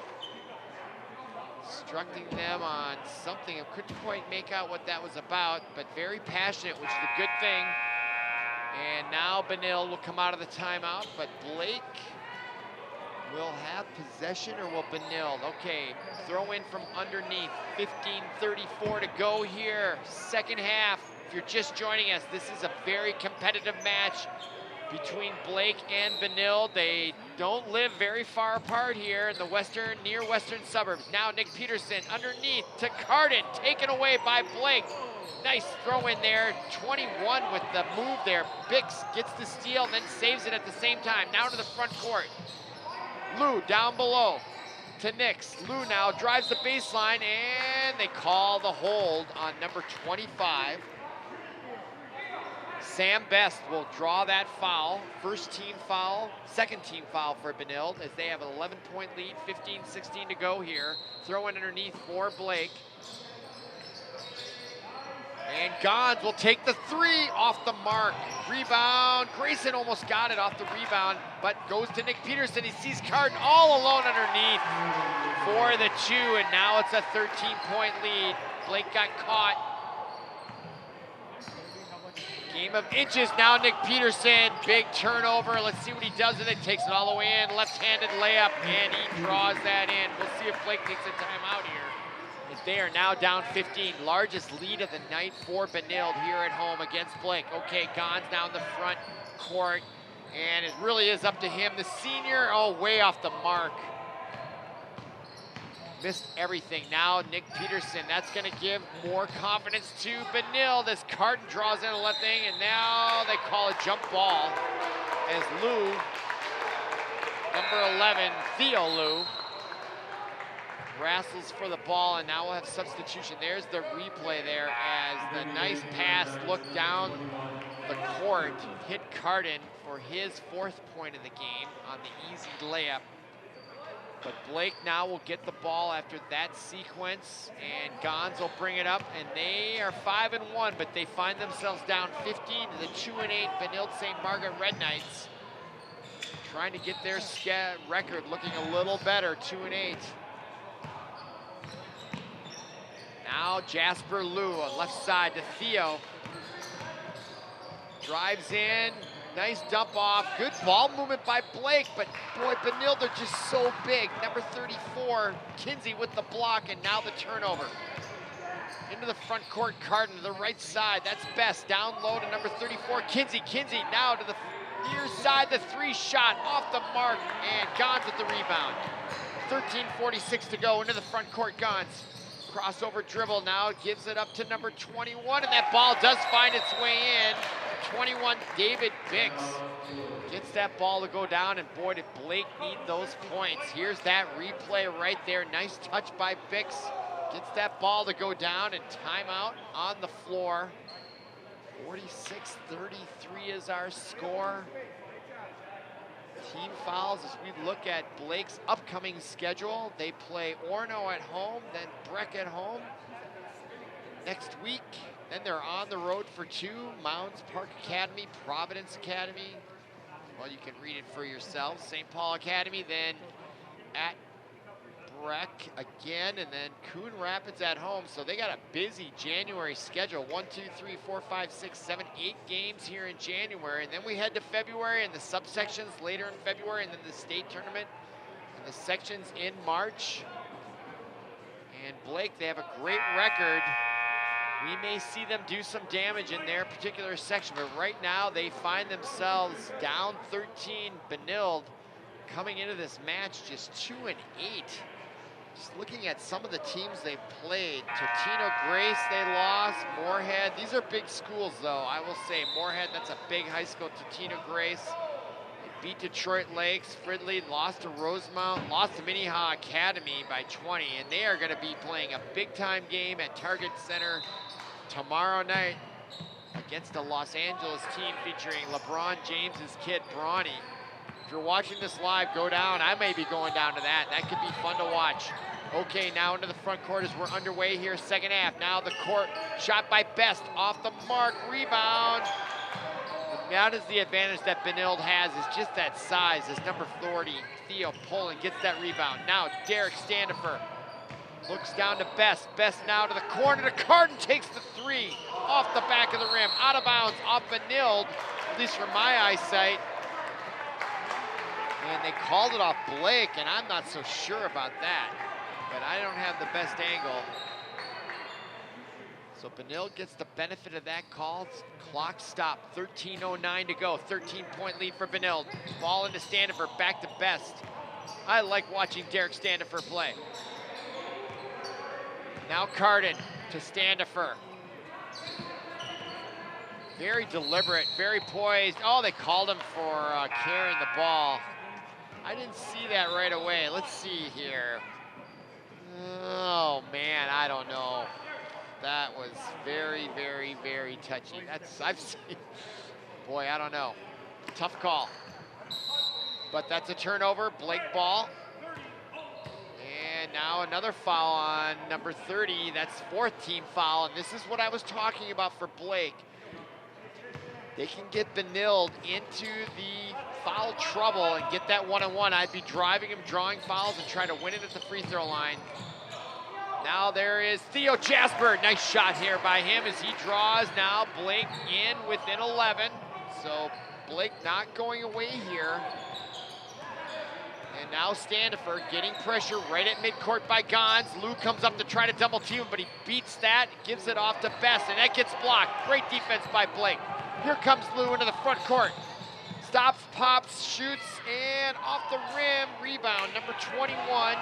instructing them on something. I couldn't quite make out what that was about, but very passionate, which is a good thing. And now Benilde will come out of the timeout, but Blake will have possession, or will Benilde? Okay, throw in from underneath. 15:34 to go here, second half. If you're just joining us, this is a very competitive match between Blake and Benilde. They don't live very far apart here in the near western suburbs. Now Nick Peterson underneath to Carden, taken away by Blake. Nice throw in there, 21 with the move there. Bix gets the steal, then saves it at the same time. Now to the front court. Liu down below to Nix. Liu now drives the baseline, and they call the hold on number 25. Sam Best will draw that foul. First team foul, second team foul for Benilde, as they have an 11-point lead, 15-16 to go here. Throw in underneath for Blake. And Gons will take the three off the mark. Rebound, Grayson almost got it off the rebound, but goes to Nick Peterson. He sees Carden all alone underneath for the two, and now it's a 13-point lead. Blake got caught. Game of inches now, Nick Peterson, big turnover. Let's see what he does with it. Takes it all the way in, left-handed layup, and he draws that in. We'll see if Blake takes a timeout here. As they are now down 15, largest lead of the night for Benilde here at home against Blake. Okay, Gons down the front court, and it really is up to him. The senior, oh, way off the mark. Missed everything. Now Nick Peterson, that's gonna give more confidence to Benilde as Carden draws in a left thing, and now they call a jump ball as Liu, number 11, Theo Liu, wrestles for the ball, and now we'll have substitution. There's the replay there as the nice pass looked down the court, hit Carden for his 4th point of the game on the easy layup. But Blake now will get the ball after that sequence, and Gons will bring it up, and they are 5-1, but they find themselves down 15 to the 2-8 Benilde-St. Margaret Red Knights. Trying to get their record looking a little better, 2-8. Now Jasper Liu on left side to Theo. Drives in. Nice dump off, good ball movement by Blake, but boy, Benilde are just so big. Number 34, Kinsey with the block, and now the turnover. Into the front court, Carden to the right side. That's Best. Down low to number 34, Kinsey. Kinsey now to the near side. The three shot off the mark, and Gons with the rebound. 13:46 to go into the front court, Gons. Crossover dribble now, gives it up to number 21, and that ball does find its way in. 21, David Biggs. Gets that ball to go down, and boy, did Blake need those points. Here's that replay right there. Nice touch by Biggs. Gets that ball to go down, and timeout on the floor. 46-33 is our score. Team fouls as we look at Blake's upcoming schedule. They play Orono at home, then Breck at home next week. Then they're on the road for 2, Mounds Park Academy, Providence Academy. Well, you can read it for yourself. St. Paul Academy, then at Breck again, and then Coon Rapids at home. So they got a busy January schedule. 1, 2, 3, 4, 5, 6, 7, 8 games here in January. And then we head to February and the subsections later in February, and then the state tournament and the sections in March. And Blake, they have a great record. We may see them do some damage in their particular section, but right now they find themselves down 13. Benilde coming into this match just 2-8. Just looking at some of the teams they've played. Totino Grace, they lost. Moorhead, these are big schools though. I will say Moorhead, that's a big high school. Totino Grace, they beat Detroit Lakes. Fridley lost to Rosemount, lost to Minnehaha Academy by 20, and they are gonna be playing a big time game at Target Center tomorrow night against a Los Angeles team featuring LeBron James's kid, Bronny. If you're watching this live, go down. I may be going down to that. That could be fun to watch. Okay, now into the front court as we're underway here, second half. Now the court, shot by Best, off the mark, rebound. That is the advantage that Benilde has, is just that size, as number 40, Theo Poland, gets that rebound. Now Derek Standifer looks down to Best. Best now to the corner to Carden, takes the three, off the back of the rim, out of bounds, off Benilde, at least from my eyesight. And they called it off Blake, and I'm not so sure about that. But I don't have the best angle. So Benilde gets the benefit of that call. Clock stop, 13:09 to go. 13-point lead for Benilde. Ball into Standifer, back to Best. I like watching Derek Standifer play. Now Carden to Standifer. Very deliberate, very poised. Oh, they called him for carrying the ball. I didn't see that right away. Let's see here. Oh man, I don't know. That was very, very, very touchy. I've seen, boy, I don't know. Tough call. But that's a turnover, Blake ball. And now another foul on number 30. That's 4th team foul, and this is what I was talking about for Blake. They can get Benilde into the foul trouble and get that one-on-one. I'd be driving him, drawing fouls, and trying to win it at the free throw line. Now there is Theo Jasper. Nice shot here by him as he draws. Now Blake in within 11. So Blake not going away here. And now Standifer getting pressure right at midcourt by Gons. Lou comes up to try to double team him, but he beats that, gives it off to Best, and that gets blocked. Great defense by Blake. Here comes Lou into the front court. Stops, pops, shoots, and off the rim. Rebound, number 21.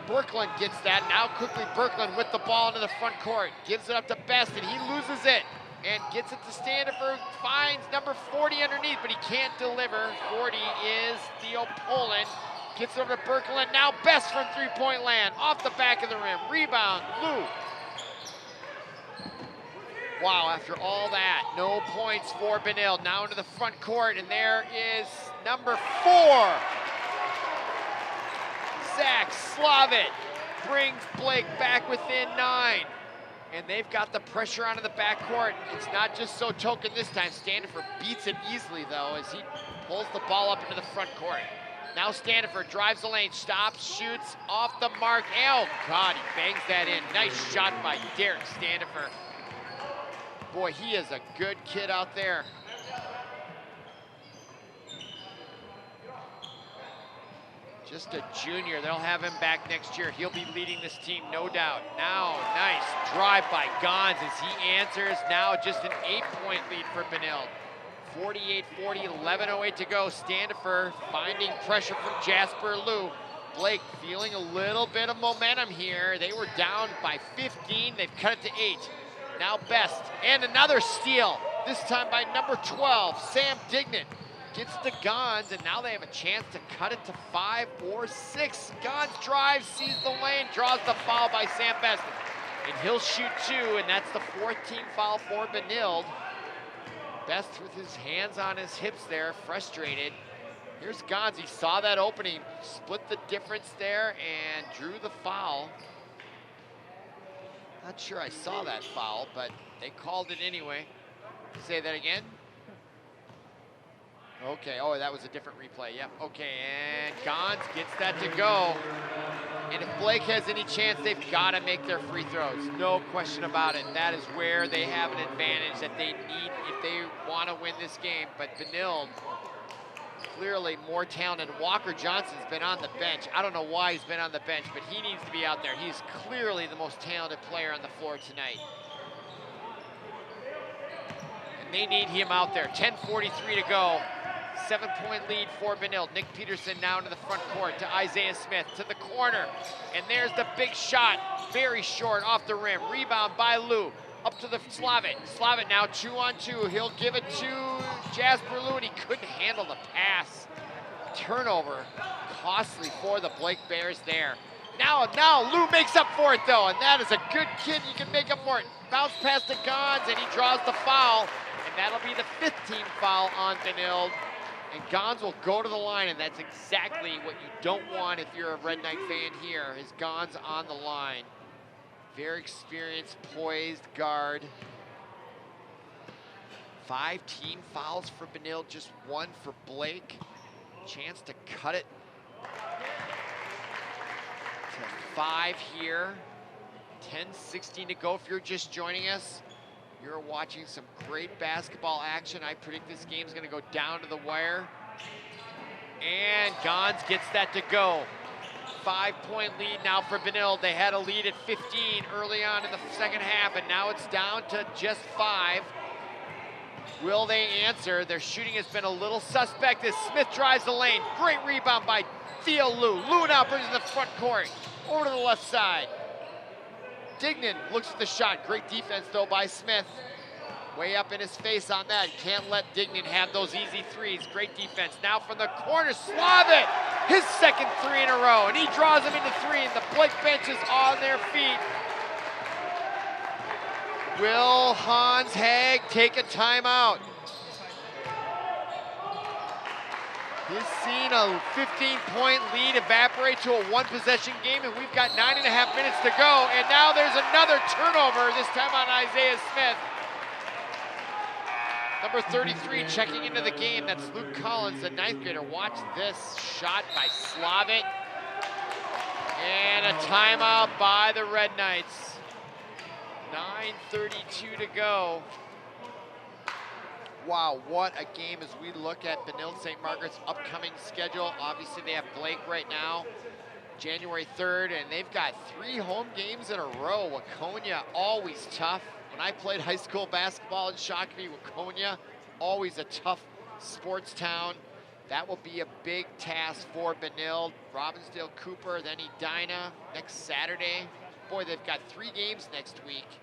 Birkeland gets that. Now quickly Birkeland with the ball into the front court. Gives it up to Best, and he loses it. And gets it to Standifer, finds number 40 underneath, but he can't deliver. 40 is Theo Poland. Gets it over to Birkeland. Now Best from three-point land, off the back of the rim. Rebound, Lou. Wow, after all that, no points for Benilde. Now into the front court, and there is number 4. Zach Slavitt brings Blake back within 9. And they've got the pressure onto the backcourt. It's not just so token this time. Standifer beats it easily, though, as he pulls the ball up into the front court. Now Standifer drives the lane, stops, shoots, off the mark. Oh, God, he bangs that in. Nice shot by Derek Standifer. Boy, he is a good kid out there. Just a junior. They'll have him back next year. He'll be leading this team, no doubt. Now, nice drive by Gons as he answers. Now just an 8-point lead for Benilde. 48-40, 11:08 to go. Standifer finding pressure from Jasper Lou. Blake feeling a little bit of momentum here. They were down by 15. They've cut it to 8. Now Best, and another steal. This time by number 12, Sam Dignan. Gets to Gons, and now they have a chance to cut it to 5 or 6. Gons drives, sees the lane, draws the foul by Sam Best. And he'll shoot 2, and that's the 4th team foul for Benilde. Best with his hands on his hips there, frustrated. Here's Gons, he saw that opening, split the difference there, and drew the foul. Not sure I saw that foul, but they called it anyway. Say that again. Okay, oh, that was a different replay, yep. Okay, and Gons gets that to go. And if Blake has any chance, they've got to make their free throws. No question about it. That is where they have an advantage that they need if they want to win this game. But Benilde, clearly more talented. Walker Johnson's been on the bench. I don't know why he's been on the bench, but he needs to be out there. He's clearly the most talented player on the floor tonight. And they need him out there. 10:43 to go. 7-point lead for Benilde. Nick Peterson now into the front court to Isaiah Smith, to the corner. And there's the big shot, very short off the rim. Rebound by Lou, up to the Slavic. Slavic now 2-on-2. He'll give it to Jasper Lou, and he couldn't handle the pass. Turnover, costly for the Blake Bears there. Now Lou makes up for it though, and that is a good kid. You can make up for it. Bounce pass to Gons, and he draws the foul. And that'll be the 5th team foul on Benilde. And Gons will go to the line, and that's exactly what you don't want if you're a Red Knight fan here, is Gons on the line. Very experienced, poised guard. 5 team fouls for Benilde, just 1 for Blake. Chance to cut it to 5 here. 10:16 to go if you're just joining us. You're watching some great basketball action. I predict this game's gonna go down to the wire. And Gons gets that to go. 5-point lead now for Benilde. They had a lead at 15 early on in the second half, and now it's down to just 5. Will they answer? Their shooting has been a little suspect as Smith drives the lane. Great rebound by Theo Lou. Lou now brings it to the front court, over to the left side. Dignan looks at the shot. Great defense, though, by Smith. Way up in his face on that. Can't let Dignan have those easy threes. Great defense. Now from the corner, Slavic, his 2nd 3 in a row, and he draws him into 3, and the Blake bench is on their feet. Will Hans Haag take a timeout? He's seen a 15-point lead evaporate to a 1-possession game, and we've got 9.5 minutes to go. And now there's another turnover, this time on Isaiah Smith. Number 33 checking into the game. That's Luke Collins, the 9th grader. Watch this shot by Slavic. And a timeout by the Red Knights. 9:32 to go. Wow, what a game as we look at Benilde-St. Margaret's upcoming schedule. Obviously, they have Blake right now, January 3rd, and they've got 3 home games in a row. Waconia, always tough. When I played high school basketball in Shakopee, Waconia, always a tough sports town. That will be a big task for Benilde. Robbinsdale Cooper, then Edina next Saturday. Boy, they've got 3 games next week.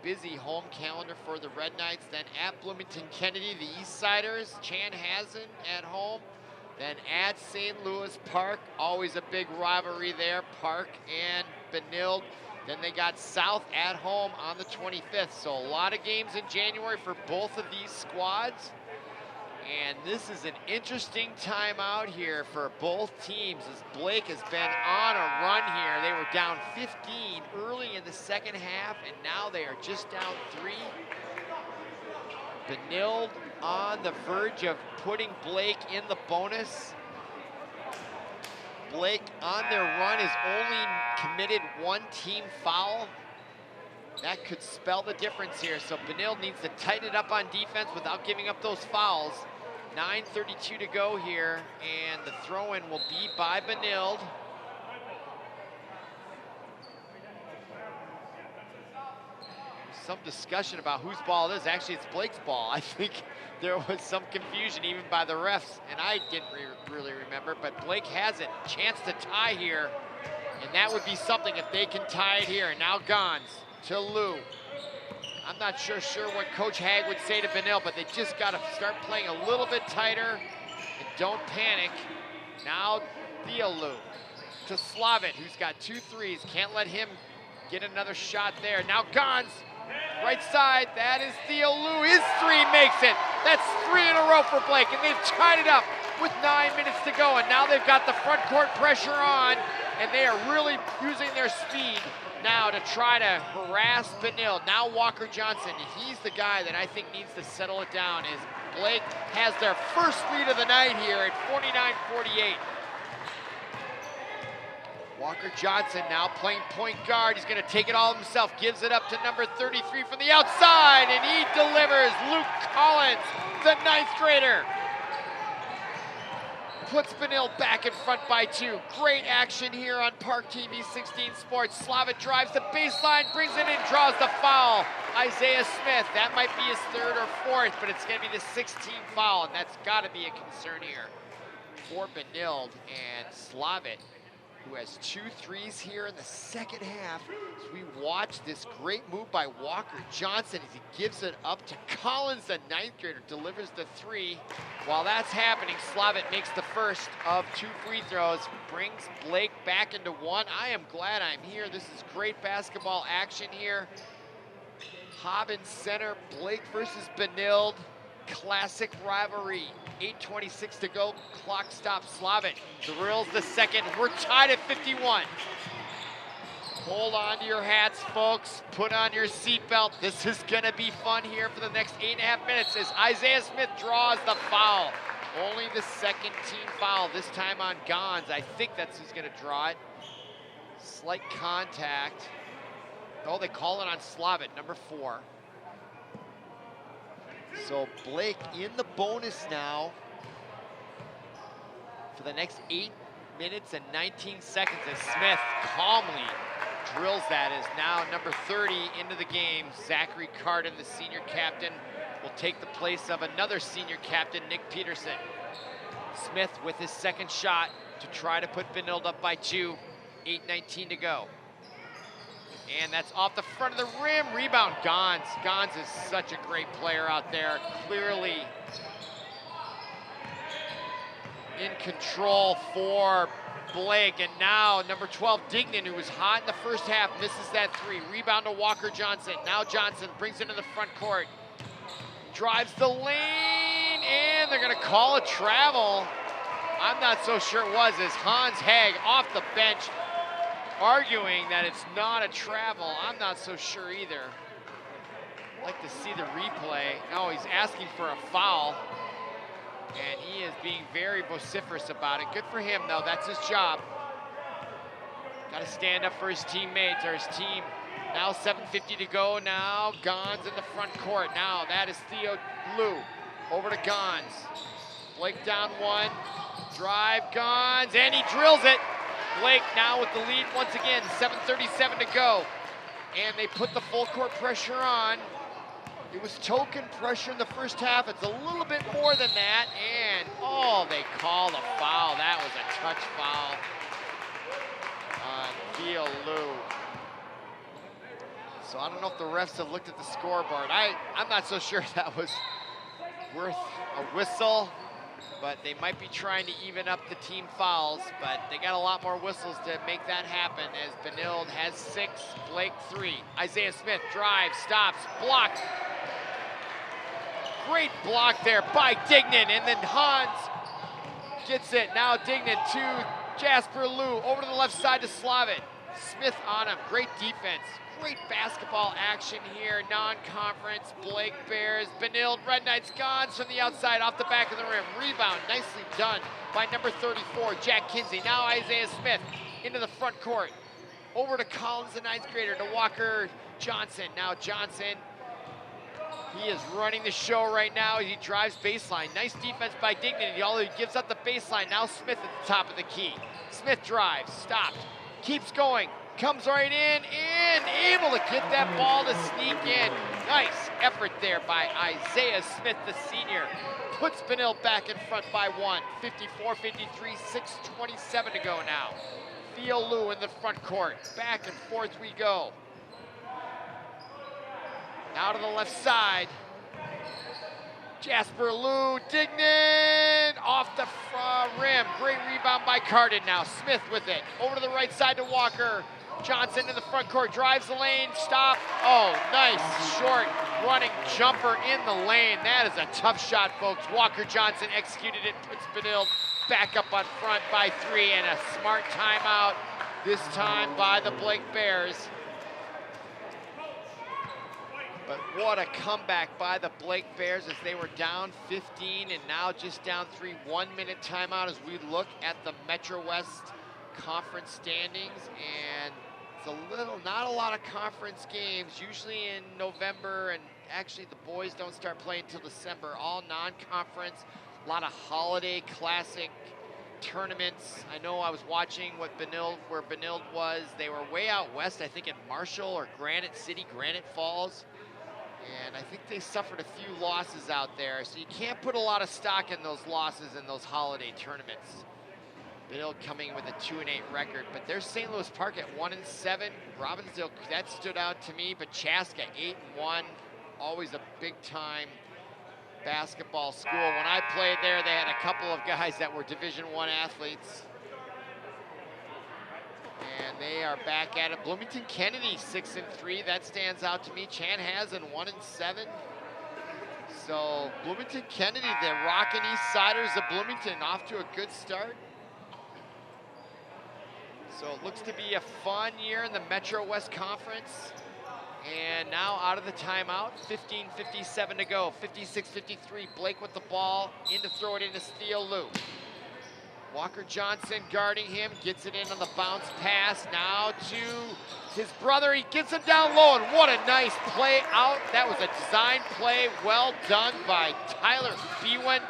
Busy home calendar for the Red Knights. Then at Bloomington Kennedy, the Eastsiders, Chanhassen at home. Then at St. Louis Park, always a big rivalry there, Park and Benilde. Then they got South at home on the 25th. So a lot of games in January for both of these squads. And this is an interesting time out here for both teams as Blake has been on a run here. They were down 15 early in the second half, and now they are just down 3. Benilde on the verge of putting Blake in the bonus. Blake on their run has only committed 1 team foul. That could spell the difference here. So Benilde needs to tighten it up on defense without giving up those fouls. 9:32 to go here, and the throw-in will be by Benilde. Some discussion about whose ball it is. Actually, it's Blake's ball. I think there was some confusion even by the refs, and I didn't really remember, but Blake has it. Chance to tie here, and that would be something if they can tie it here. And now Gons to Lou. I'm not sure what Coach Hag would say to Benilde, but they just got to start playing a little bit tighter and don't panic. Now Lou to Slavit, who's got 2 threes. Can't let him get another shot there. Now Gons, right side, that is Lou. His 3 makes it. That's 3 in a row for Blake, and they've tied it up with 9 minutes to go, and now they've got the front court pressure on, and they are really using their speed now to try to harass Benilde. Now Walker Johnson, he's the guy that I think needs to settle it down, as Blake has their first lead of the night here at 49-48. Walker Johnson now playing point guard. He's gonna take it all himself, gives it up to number 33 from the outside, and he delivers. Luke Collins, the 9th grader, puts Benilde back in front by 2. Great action here on ParkTV 16 Sports. Slavit drives the baseline, brings it in, draws the foul. Isaiah Smith, that might be his 3rd or 4th, but it's gonna be the 16th foul, and that's gotta be a concern here for Benilde. And Slavit, who has 2 threes here in the second half. As we watch this great move by Walker Johnson as he gives it up to Collins, the 9th grader, delivers the 3. While that's happening, Slavit makes the first of 2 free throws, brings Blake back into 1. I am glad I'm here. This is great basketball action here. Hobbins center, Blake versus Benilde. Classic rivalry. 8:26 to go, clock stops. Slavit drills the second. We're tied at 51. Hold on to your hats, folks. Put on your seatbelt. This is gonna be fun here for the next 8.5 minutes as Isaiah Smith draws the foul. Only the 2nd team foul, this time on Gons. I think that's who's gonna draw it. Slight contact. Oh, they call it on Slavit, number 4. So Blake in the bonus now for the next 8 minutes and 19 seconds as Smith calmly drills that. Is now number 30 into the game. Zachary Carden, the senior captain, will take the place of another senior captain, Nick Peterson. Smith with his 2nd shot to try to put Benilde up by 2. 8:19 to go. And that's off the front of the rim. Rebound, Gons. Gons is such a great player out there. Clearly in control for Blake. And now number 12, Dignan, who was hot in the first half, misses that 3. Rebound to Walker Johnson. Now Johnson brings it in the front court. Drives the lane, and they're gonna call a travel. I'm not so sure it was, as Hans Hag off the bench arguing that it's not a travel. I'm not so sure either. I'd like to see the replay. Oh, he's asking for a foul, and he is being very vociferous about it. Good for him, though. That's his job. Got to stand up for his teammates or his team. Now 7:50 to go. Now Gons in the front court. Now that is Lou. Over to Gons. Blake down 1. Drive, Gons, and he drills it. Blake now with the lead once again, 7:37 to go. And they put the full court pressure on. It was token pressure in the first half. It's a little bit more than that. And, oh, they called a foul. That was a touch foul on Lou. So I don't know if the refs have looked at the scoreboard. I'm not so sure that was worth a whistle. But they might be trying to even up the team fouls, but they got a lot more whistles to make that happen as Benilde has 6, Blake 3. Isaiah Smith drives, stops, blocked. Great block there by Dignan, and then Hans gets it. Now Dignan to Jasper Lou, over to the left side to Slavit. Smith on him, great defense. Great basketball action here, non-conference. Blake Bears, Benilde, Red Knights, Gons from the outside off the back of the rim. Rebound, nicely done by number 34, Jack Kinsey. Now Isaiah Smith into the front court. Over to Collins, the 9th grader, to Walker Johnson. Now Johnson He is running the show right now. He drives baseline. Nice defense by Dignity, although he gives up the baseline. Now Smith at the top of the key. Smith drives, stopped, keeps going, comes right in, and able to get that ball to sneak in. Nice effort there by Isaiah Smith, the senior. Puts Benilde back in front by 1. 54-53, 6:27 to go now. Theo Lou in the front court. Back and forth we go. Now to the left side. Jasper Lou, Dignan, off the rim. Great rebound by Cardin now. Smith with it. Over to the right side to Walker. Johnson in the front court, drives the lane, stop. Oh, nice short running jumper in the lane. That is a tough shot, folks. Walker Johnson executed it, puts Benilde back up on front by 3, and a smart timeout, this time by the Blake Bears. But what a comeback by the Blake Bears as they were down 15 and now just down 3. 1-minute timeout as we look at the Metro West Conference standings, and it's not a lot of conference games, usually in November, and actually the boys don't start playing until December. All non-conference, a lot of holiday classic tournaments. I know I was watching where Benilde was. They were way out west, I think in Marshall or Granite City, Granite Falls. And I think they suffered a few losses out there, so you can't put a lot of stock in those losses in those holiday tournaments. Benilde coming with a 2-8 record, but there's St. Louis Park at 1-7. Robbinsdale, that stood out to me, but Chaska 8-1. Always a big-time basketball school. When I played there, they had a couple of guys that were Division I athletes. And they are back at it. Bloomington Kennedy 6-3. That stands out to me. Chanhassen 1-7. So Bloomington Kennedy, the Rockin' East Siders of Bloomington, off to a good start. So it looks to be a fun year in the Metro West Conference. And now out of the timeout, 15:57 to go. 56-53. Blake with the ball, in to throw it into Theo Lou. Walker Johnson guarding him, gets it in on the bounce pass. Now to his brother, he gets him down low, and what a nice play out. That was a design play, well done by Tyler Bewan.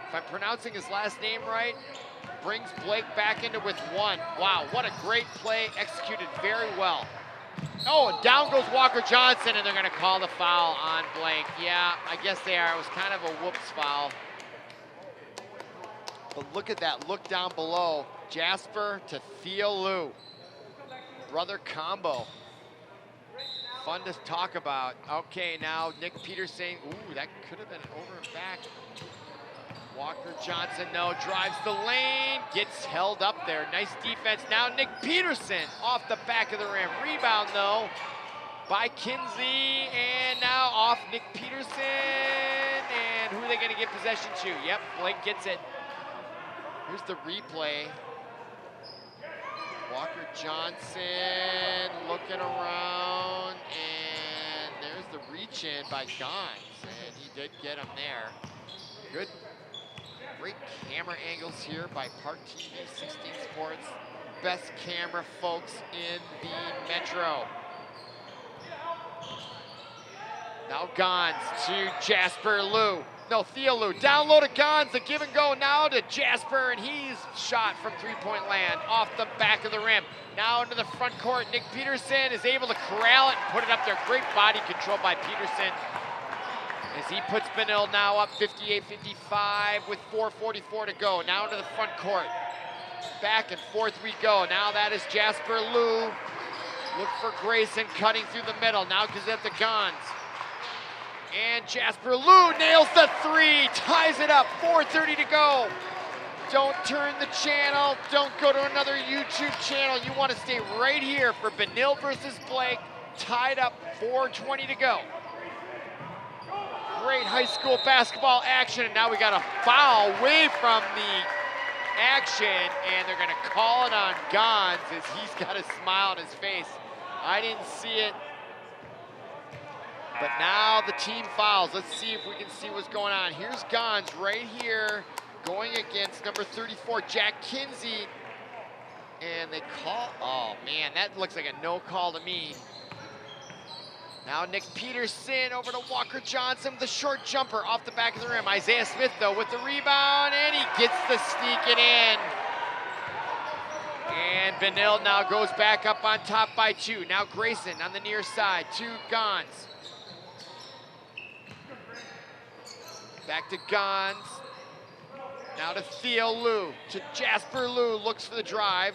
If I'm pronouncing his last name right, brings Blake back into with 1. Wow, what a great play, executed very well. Oh, and down goes Walker Johnson, and they're gonna call the foul on Blake. Yeah, I guess they are. It was kind of a whoops foul. But look at that, look down below. Jasper to Theo Lou. Brother combo. Fun to talk about. Okay, now Nick Peterson. Ooh, that could have been an over and back. Walker Johnson, no, drives the lane, gets held up there. Nice defense. Now Nick Peterson off the back of the rim. Rebound, though, by Kinsey, and now off Nick Peterson. And who are they going to give possession to? Yep, Blake gets it. Here's the replay. Walker Johnson looking around, and there's the reach in by Gons, and he did get him there. Good, great camera angles here by ParkTV 16 Sports. Best camera folks in the Metro. Now Gons to Jasper Lou. No, Theo Lou, down low to Gons, the give and go now to Jasper, and he's shot from three-point land off the back of the rim. Now into the front court, Nick Peterson is able to corral it and put it up there. Great body control by Peterson as he puts Benilde now up 58-55 with 4:44 to go. Now into the front court. Back and forth we go. Now that is Jasper Lou. Look for Grayson cutting through the middle. Now Gazette the Gons. And Jasper Lou nails the 3, ties it up, 4:30 to go. Don't turn the channel, don't go to another YouTube channel. You want to stay right here for Benilde versus Blake, tied up, 4:20 to go. Great high school basketball action, and now we got a foul away from the action, and they're gonna call it on Gons as he's got a smile on his face. I didn't see it. But now the team fouls. Let's see if we can see what's going on. Here's Gons right here going against number 34, Jack Kinsey. And they call, oh man, that looks like a no call to me. Now Nick Peterson over to Walker Johnson with the short jumper off the back of the rim. Isaiah Smith, though, with the rebound, and he gets the sneak it in. And Benilde now goes back up on top by 2. Now Grayson on the near side to Gons. Back to Gons. Now to Theo Lou, to Jasper Lou, looks for the drive.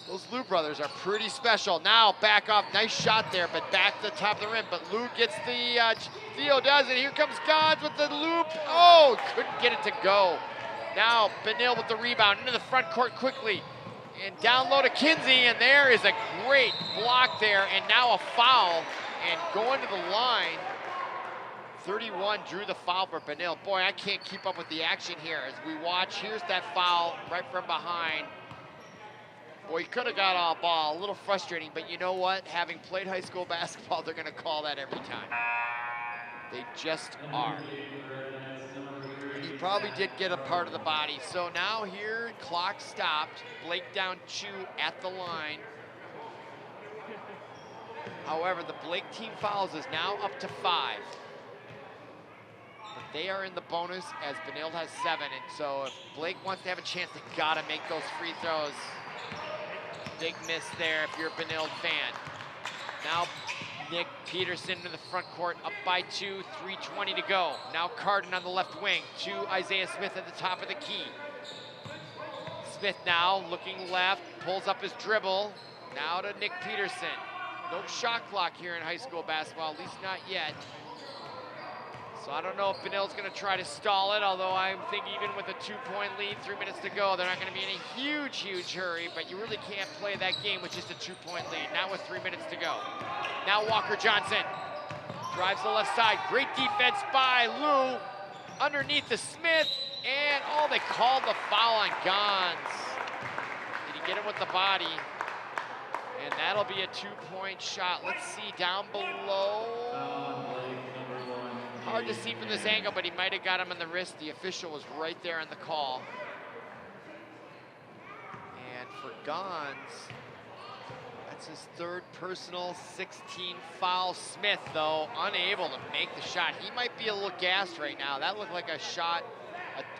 Those Lou brothers are pretty special. Now back off, nice shot there, but back to the top of the rim. But Lou gets the, Theo does it. Here comes Gons with the loop. Oh, couldn't get it to go. Now Benilde with the rebound into the front court quickly. And down low to Kinsey, and there is a great block there, and now a foul. And going to the line, 31 drew the foul for Benilde. Boy, I can't keep up with the action here as we watch. Here's that foul right from behind. Boy, he could have got on a ball. A little frustrating, but you know what? Having played high school basketball, they're going to call that every time. They just are. And he probably did get a part of the body. So now here, clock stopped. Blake down 2 at the line. However, the Blake team fouls is now up to 5. But they are in the bonus as Benilde has 7. And so if Blake wants to have a chance, they got to make those free throws. Big miss there if you're a Benilde fan. Now Nick Peterson into the front court, up by 2, 3:20 to go. Now Carden on the left wing to Isaiah Smith at the top of the key. Smith now looking left, pulls up his dribble. Now to Nick Peterson. No shot clock here in high school basketball, at least not yet. So I don't know if Benilde's going to try to stall it, although I think even with a 2-point lead, 3 minutes to go, they're not going to be in a huge hurry, but you really can't play that game with just a 2-point lead, not with 3 minutes to go. Now Walker Johnson drives the left side. Great defense by Lou. Underneath to Smith, and oh, they called the foul on Gons. Did he get him with the body? And that'll be a 2-point shot. Let's see down below. Hard to see from this angle, but he might have got him on the wrist. The official was right there on the call. And for Gons, that's his 3rd personal, 16 foul. Smith, though, unable to make the shot. He might be a little gassed right now. That looked like a shot,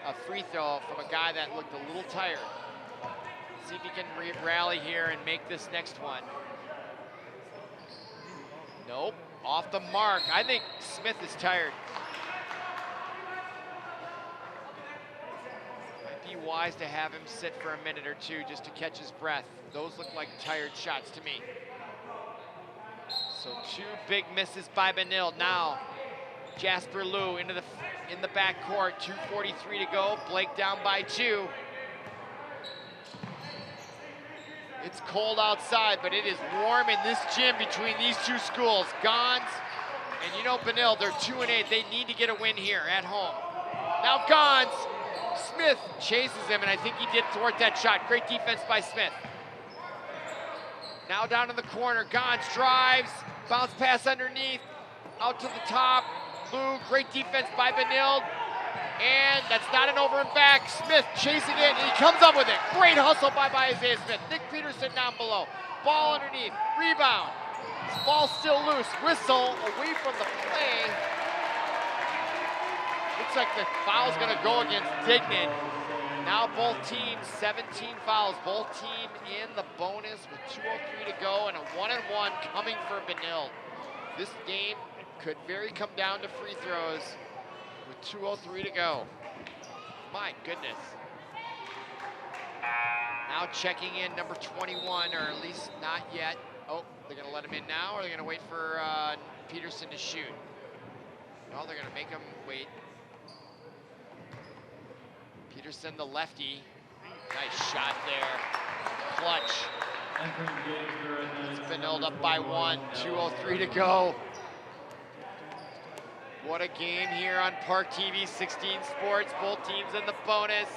a free throw from a guy that looked a little tired. See if he can rally here and make this next one. Nope. Off the mark. I think Smith is tired. Might be wise to have him sit for a minute or 2 just to catch his breath. Those look like tired shots to me. So 2 big misses by Benilde. Now Jasper Lou in the backcourt. 2:43 to go. Blake down by 2. It's cold outside, but it is warm in this gym between these 2 schools. Gons, and you know Benilde, they're 2-8. They need to get a win here at home. Now Gons, Smith chases him, and I think he did thwart that shot. Great defense by Smith. Now down in the corner, Gons drives, bounce pass underneath, out to the top. Lou, great defense by Benilde. And that's not an over and back. Smith chasing it, and he comes up with it. Great hustle by Isaiah Smith. Nick Peterson down below. Ball underneath, rebound. Ball still loose, whistle away from the play. Looks like the foul's gonna go against Dignan. Now both teams, 17 fouls. Both team in the bonus with 2:03 to go and a 1-and-1 coming for Benilde. This game could very come down to free throws. With 2:03 to go. My goodness. Now checking in number 21, or at least not yet. Oh, they're gonna let him in now, or they're gonna wait for Peterson to shoot? No, they're gonna make him wait. Peterson, the lefty. Nice shot there. Clutch. It's Benilde up by 1, 2:03 to go. What a game here on ParkTV 16 Sports. Both teams in the bonus.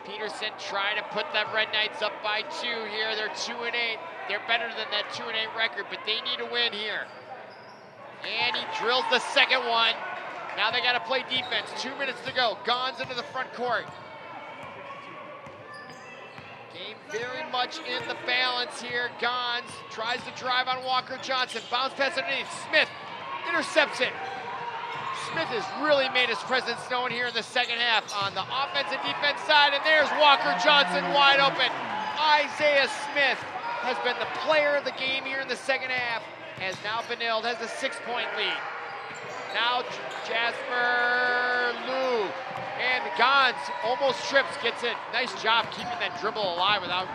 Peterson trying to put the Red Knights up by 2 here. They're 2-8. They're better than that 2-8 record, but they need a win here. And he drills the second one. Now they got to play defense. 2 minutes to go. Gons into the front court. Game very much in the balance here. Gons tries to drive on Walker Johnson. Bounce pass underneath. Smith intercepts it. Smith has really made his presence known here in the second half on the offense and defense side, and there's Walker Johnson wide open. Isaiah Smith has been the player of the game here in the second half, as now Benilde has a 6-point lead. Now Jasper Lou, and Gons almost trips, gets it. Nice job keeping that dribble alive without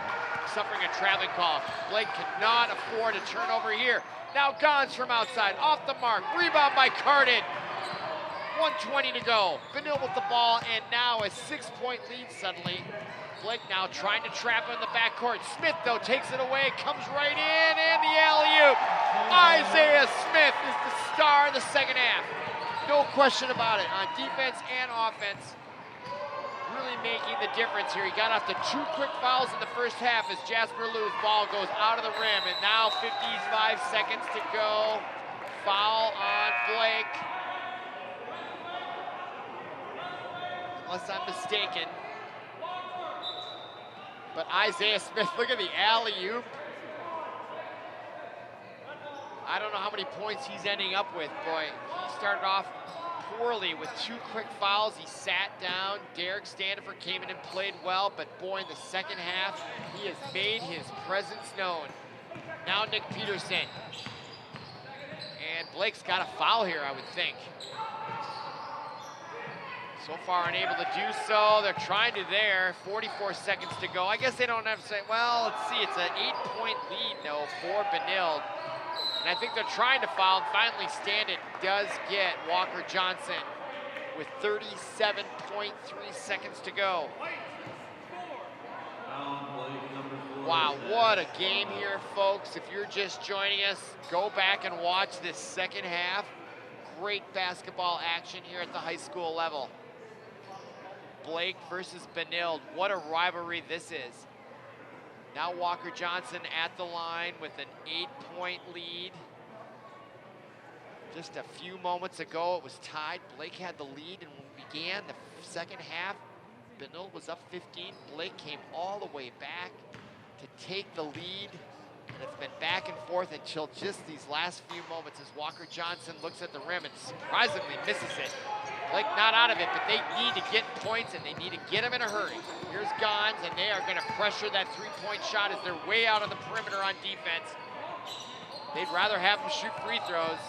suffering a traveling call. Blake cannot afford a turnover here. Now Gons from outside, off the mark, rebound by Cardin. 1:20 to go. Benilde with the ball, and now a 6-point lead suddenly. Blake now trying to trap him in the backcourt. Smith, though, takes it away, comes right in, and the alley-oop. Isaiah Smith is the star of the second half. No question about it, on defense and offense. Really making the difference here. He got off to 2 quick fouls in the first half as Jasper Lou's ball goes out of the rim, and now 55 seconds to go. Foul on Blake. Unless I'm mistaken. But Isaiah Smith, look at the alley-oop. I don't know how many points he's ending up with. Boy, he started off poorly with 2 quick fouls. He sat down. Derek Standifer came in and played well, but boy, in the second half, he has made his presence known. Now Nick Peterson. And Blake's got a foul here, I would think. So far unable to do so. They're trying to there. 44 seconds to go. I guess they don't have to say, well, let's see. It's an 8-point lead, though, for Benilde. And I think they're trying to foul. And finally, Standon does get Walker Johnson with 37.3 seconds to go. Wow, what a game here, folks. If you're just joining us, go back and watch this second half. Great basketball action here at the high school level. Blake versus Benilde. What a rivalry this is. Now Walker Johnson at the line with an 8-point lead. Just a few moments ago, it was tied. Blake had the lead, and when we began the second half, Benilde was up 15. Blake came all the way back to take the lead. And it's been back and forth until just these last few moments as Walker Johnson looks at the rim and surprisingly misses it. Blake not out of it, but they need to get points and they need to get them in a hurry. Here's Gons, and they are gonna pressure that 3-point shot as they're way out on the perimeter on defense. They'd rather have them shoot free throws.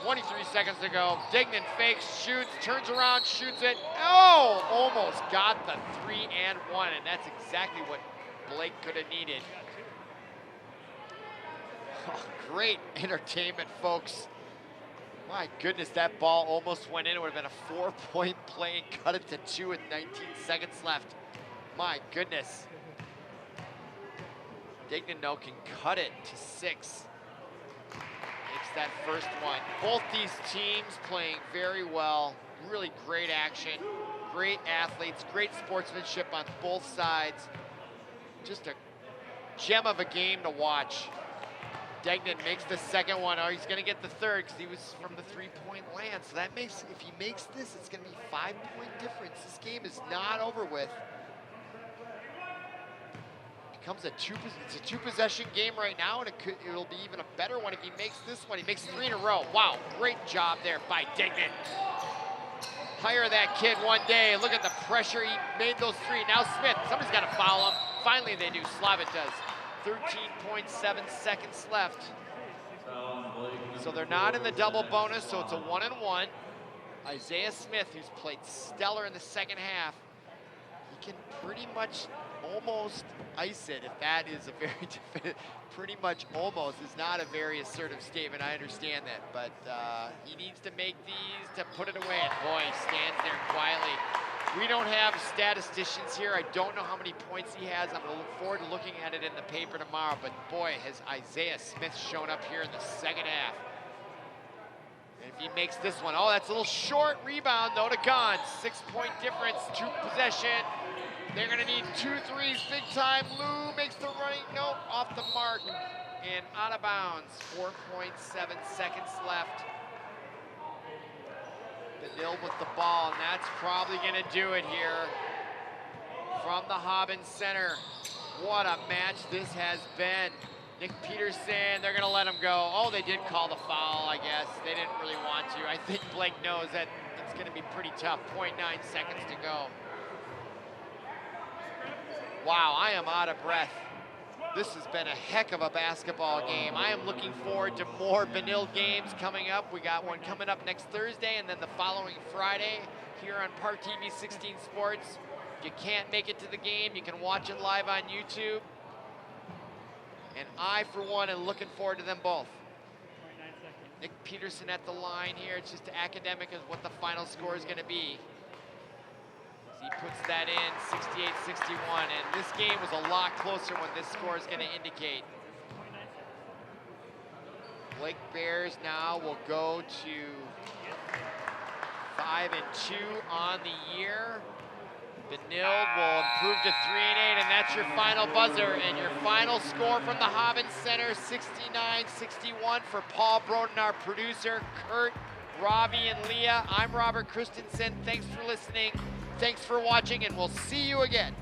23 seconds to go. Dignan fakes, shoots, turns around, shoots it. Oh, almost got the 3 and 1, and that's exactly what Blake could have needed. Oh, great entertainment, folks. My goodness, that ball almost went in. It would have been a 4-point play and cut it to 2 with 19 seconds left. My goodness. Dignan, though, can cut it to 6. Makes that first one. Both these teams playing very well. Really great action. Great athletes. Great sportsmanship on both sides. Just a gem of a game to watch. Dignan makes the second one. Oh, he's going to get the third because he was from the 3-point land. So that makes, if he makes this, it's going to be 5-point difference. This game is not over with. Becomes it's a 2-possession game right now, and it'll be even a better one if he makes this one. He makes 3 in a row. Wow, great job there by Dignan. Hire that kid one day. Look at the pressure. He made those 3. Now Smith, somebody's got to foul him. Finally they do. Slavitt does. 13.7 seconds left. So they're not in the double bonus, so it's a 1-and-1. Isaiah Smith, who's played stellar in the second half, he can pretty much almost ice it, if that is a very definite, pretty much almost is not a very assertive statement. I understand that, but he needs to make these to put it away. And boy, he stands there quietly. We don't have statisticians here. I don't know how many points he has. I'm gonna look forward to looking at it in the paper tomorrow, but boy, has Isaiah Smith shown up here in the second half. And if he makes this one, oh, that's a little short rebound though to Gons. 6-point difference, 2 possession. They're gonna need 2 threes, big time. Lou makes the running, nope, off the mark and out of bounds. 4.7 seconds left. Benilde with the ball, and that's probably gonna do it here from the Hobbins Center. What a match this has been. Nick Peterson, they're gonna let him go. Oh, they did call the foul, I guess. They didn't really want to. I think Blake knows that it's gonna be pretty tough. 0.9 seconds to go. Wow, I am out of breath. This has been a heck of a basketball game. I am looking forward to more Benilde games coming up. We got one coming up next Thursday and then the following Friday here on ParkTV 16 Sports. If you can't make it to the game, you can watch it live on YouTube. And I, for one, am looking forward to them both. Nick Peterson at the line here. It's just academic as what the final score is going to be. He puts that in, 68-61, and this game was a lot closer when this score is going to indicate. Blake Bears now will go to 5-2 on the year. Benilde will improve to 3-8, and that's your final buzzer. And your final score from the Hobbins Center, 69-61 for Paul Broden, our producer, Kurt, Ravi, and Leah. I'm Robert Christensen. Thanks for listening. Thanks for watching, and we'll see you again.